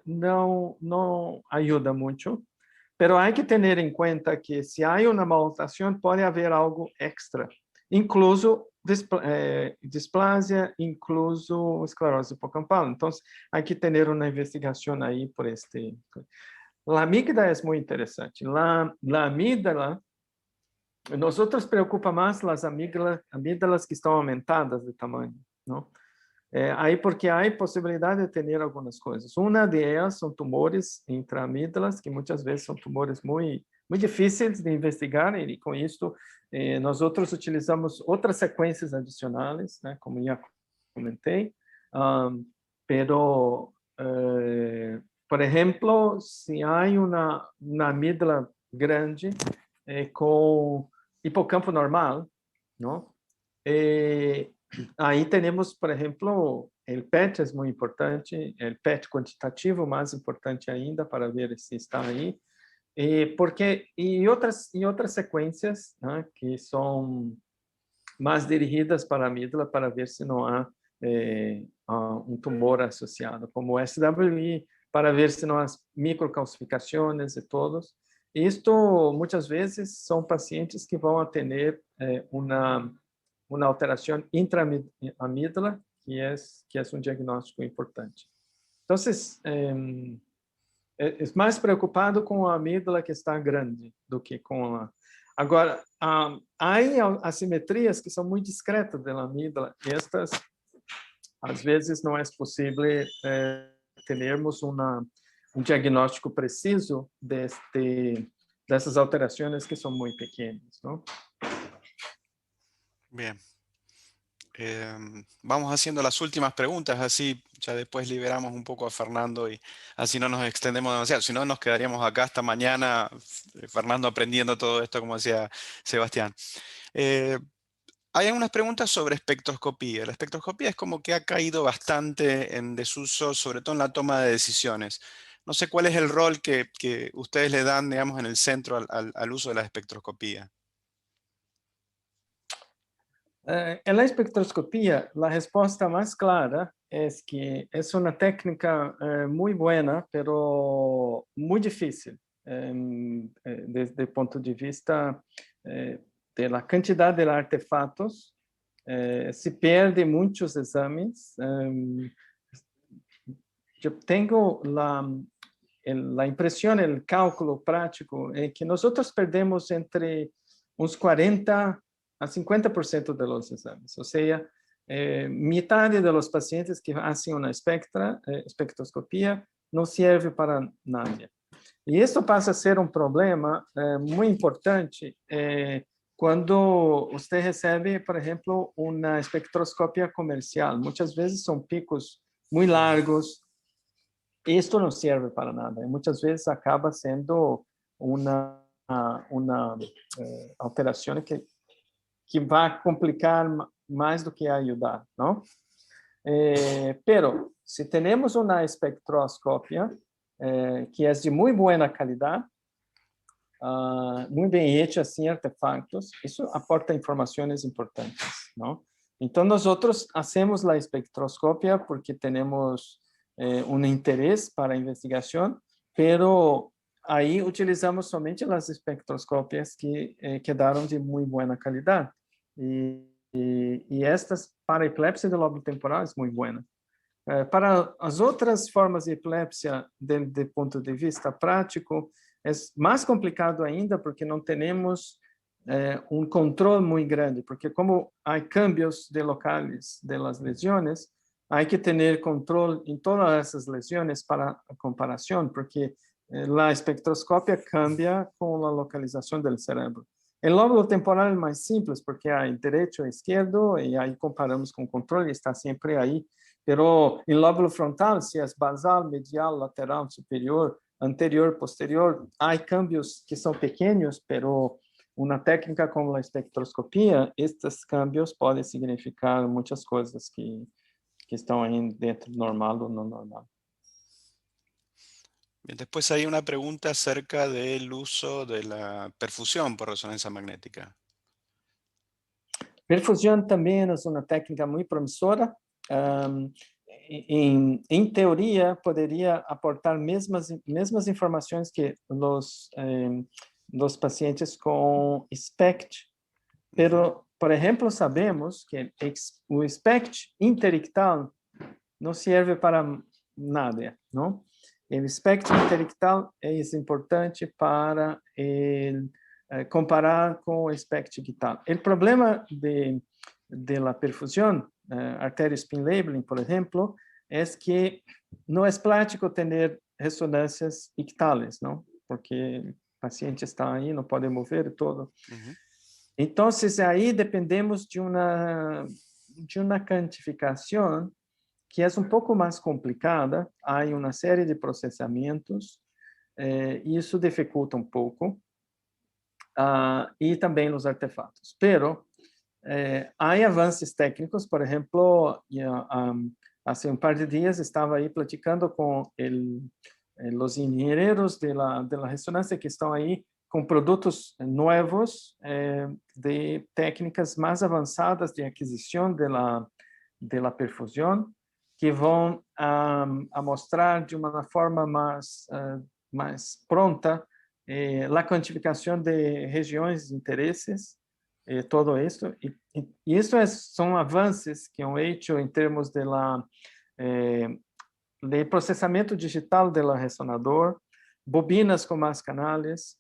no ayuda mucho, pero hay que tener en cuenta que si hay una malrotación puede haber algo extra, incluso displasia, incluso esclerosis hipocampal. Entonces, hay que tener una investigación ahí por este. La amígdala es muy interesante. La amígdala, nosotros preocupa más las amígdalas que están aumentadas de tamaño, ¿no? Ahí porque hay posibilidad de tener algunas cosas. Una de ellas son tumores intraamígdalas, que muchas veces son tumores muy difíciles de investigar, y con esto nosotros utilizamos otras secuencias adicionales, ¿no? Como ya comenté, pero, por ejemplo, si hay una amígdala grande con hipocampo normal, ¿no? Aí temos, por exemplo, o PET é muito importante, o PET quantitativo mais importante ainda para ver se está aí, e outras sequências, né, que são mais dirigidas para a amígdala para ver se não há um tumor associado, como o SWI, para ver se não há microcalcificações e todos. Isto muitas vezes são pacientes que vão ter uma alteração intraamígdala, que é um diagnóstico importante. Então, é mais preocupado com a amígdala que está grande do que com a... Agora, há assimetrias que são muito discretas da amígdala. Estas, às vezes, não é possível termos um diagnóstico preciso dessas alterações que são muito pequenas, não? Bien. Vamos haciendo las últimas preguntas, así ya después liberamos un poco a Fernando y así no nos extendemos demasiado. Si no, nos quedaríamos acá hasta mañana, Fernando aprendiendo todo esto, como decía Sebastián. Hay algunas preguntas sobre espectroscopía. La espectroscopía es como que ha caído bastante en desuso, sobre todo en la toma de decisiones. No sé cuál es el rol que ustedes le dan, digamos, en el centro al uso de la espectroscopía. En la espectroscopía, la respuesta más clara es que es una técnica muy buena, pero muy difícil desde el punto de vista de la cantidad de artefactos. Se pierde muchos exámenes. Yo tengo la impresión, el cálculo práctico, que nosotros perdemos entre uns 40 a 50% de los exames, o sea, mitad de los pacientes que hacen una espectroscopía no sirve para nada. Y esto pasa a ser un problema muy importante cuando usted recibe, por ejemplo, una espectroscopia comercial. Muchas veces son picos muy largos. Esto no sirve para nada. Muchas veces acaba siendo una alteración que que va a complicar más do que ayudar, ¿no? Pero si tenemos una espectroscopia que es de muy buena calidad, muy bien hecha, sin artefactos, eso aporta informaciones importantes, ¿no? Entonces nosotros hacemos la espectroscopia porque tenemos un interés para investigación, pero ahí utilizamos somente las espectroscopias que quedaron de muy buena calidad. Y estas para epilepsia del lóbulo temporal es muy buena. Para as outras formas de epilepsia, do ponto de vista prático, é mais complicado ainda, porque não temos um controle muito grande, porque como há cambios de locais das lesões, há que ter controle em todas essas lesões para a comparação, porque a espectroscópia cambia com a localização do cérebro. O lóbulo temporal é mais simples, porque há direito e esquerdo, e aí comparamos com o controle, está sempre aí. Pero em lóbulo frontal, se é basal, medial, lateral, superior, anterior, posterior, há cambios que são pequenos, pero uma técnica como a espectroscopia, estes cambios podem significar muitas coisas que estão aí dentro do normal ou não normal. Bien, después hay una pregunta acerca del uso de la perfusión por resonancia magnética. Perfusão também é uma técnica muito promissora. Em teoria, poderia aportar mesmas informações que os pacientes com SPECT, pero, por exemplo, sabemos que o SPECT interictal não serve para nada, não? O SPECT interictal é importante para comparar com o SPECT ictal. O problema de la perfusão, artério spin labeling, por exemplo, é que não é prático ter ressonâncias ictales, não? Porque o paciente está aí, não pode mover todo. Então, aí dependemos de uma quantificação que é pouco mais complicada. Há uma série de processamentos, e isso dificulta pouco, e também os artefatos. Pero há avanços técnicos, por exemplo, há par de dias estava aí platicando com os engenheiros de la ressonância que estão aí com produtos novos de técnicas mais avançadas de aquisição de la perfusão, que vão a mostrar de uma forma mais pronta a quantificação de regiões de interesses, todo isso. E isso são avanços que são feitos em termos de processamento digital do ressonador, bobinas com mais canais,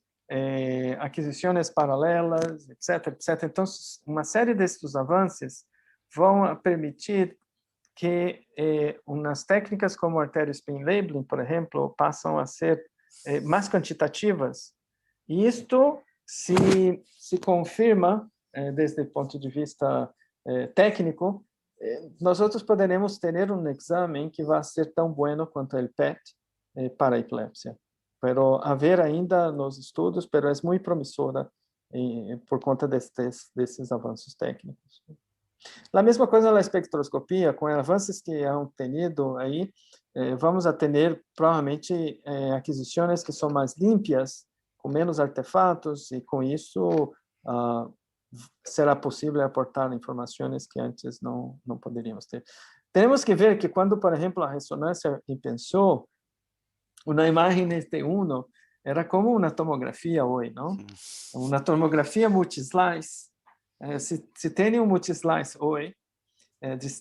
aquisições paralelas, etc., etc. Então, uma série desses avanços vão permitir que umas técnicas como artério spin labeling, por exemplo, passam a ser mais quantitativas. E isto se confirma desde o ponto de vista técnico. Nós poderemos ter exame que vai ser tão bom quanto o PET para a epilepsia. Pero a ver ainda nos estudos, pero é muito promissora por conta desses avanços técnicos. A mesma coisa na espectroscopia, com avanços que hão tenido aí, vamos a ter provavelmente aquisições que são mais limpas, com menos artefatos, e com isso será possível aportar informações que antes não poderíamos ter. Temos que ver que quando, por exemplo, a ressonância pensou, uma imagem de uno era como uma tomografia hoje, não? Uma tomografia multislice. Se tem multislice hoje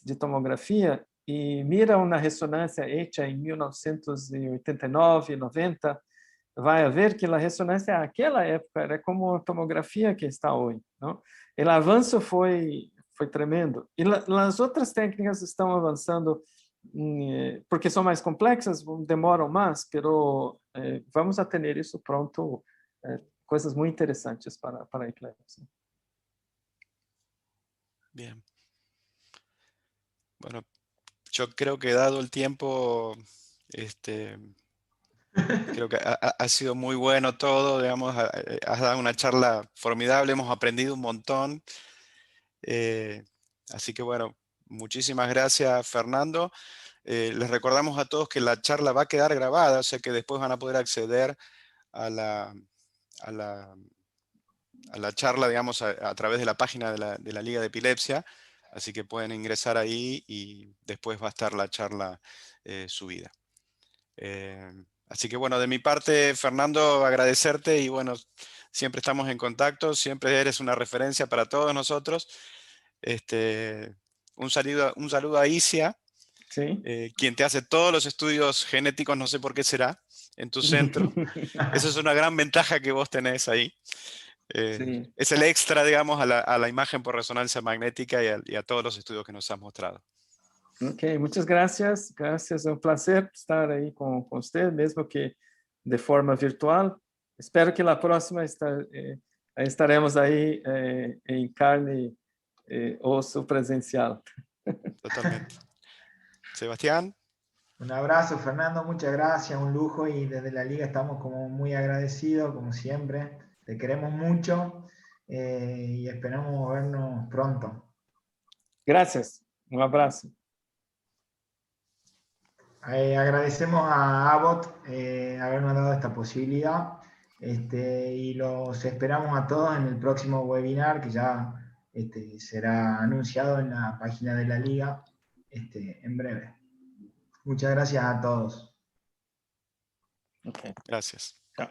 de tomografia e mira uma ressonância feita em 1989, 90, vai ver que a ressonância naquela época era como a tomografia que está hoje, não? O avanço foi tremendo. E as outras técnicas estão avançando porque são mais complexas, demoram mais, pero vamos a ter isso pronto, coisas muito interessantes para a epilepsia. Bien. Bueno, yo creo que dado el tiempo, creo que ha sido muy bueno todo, digamos, has dado una charla formidable, hemos aprendido un montón. Así que bueno, muchísimas gracias, Fernando. Les recordamos a todos que la charla va a quedar grabada, o sea que después van a poder acceder a la charla, digamos, a través de la página de la Liga de Epilepsia. Así que pueden ingresar ahí y después va a estar la charla subida. Así que bueno, de mi parte, Fernando, agradecerte y bueno, siempre estamos en contacto, siempre eres una referencia para todos nosotros. Un saludo a Isia, Sí. quien te hace todos los estudios genéticos, no sé por qué será, en tu centro. Esa es una gran ventaja que vos tenés ahí. Sí. Es el extra, digamos, a la imagen por resonancia magnética y a todos los estudios que nos has mostrado. Ok, muchas gracias. Gracias, es un placer estar ahí con usted, mesmo que de forma virtual. Espero que la próxima estaremos ahí en carne, oso presencial. Totalmente. Sebastián. Un abrazo, Fernando, muchas gracias, un lujo y desde la Liga estamos como muy agradecidos, como siempre. Te queremos mucho y esperamos vernos pronto. Gracias, un abrazo. Agradecemos a Abbott habernos dado esta posibilidad y los esperamos a todos en el próximo webinar que ya será anunciado en la página de la Liga en breve. Muchas gracias a todos. Okay. Gracias. Chao.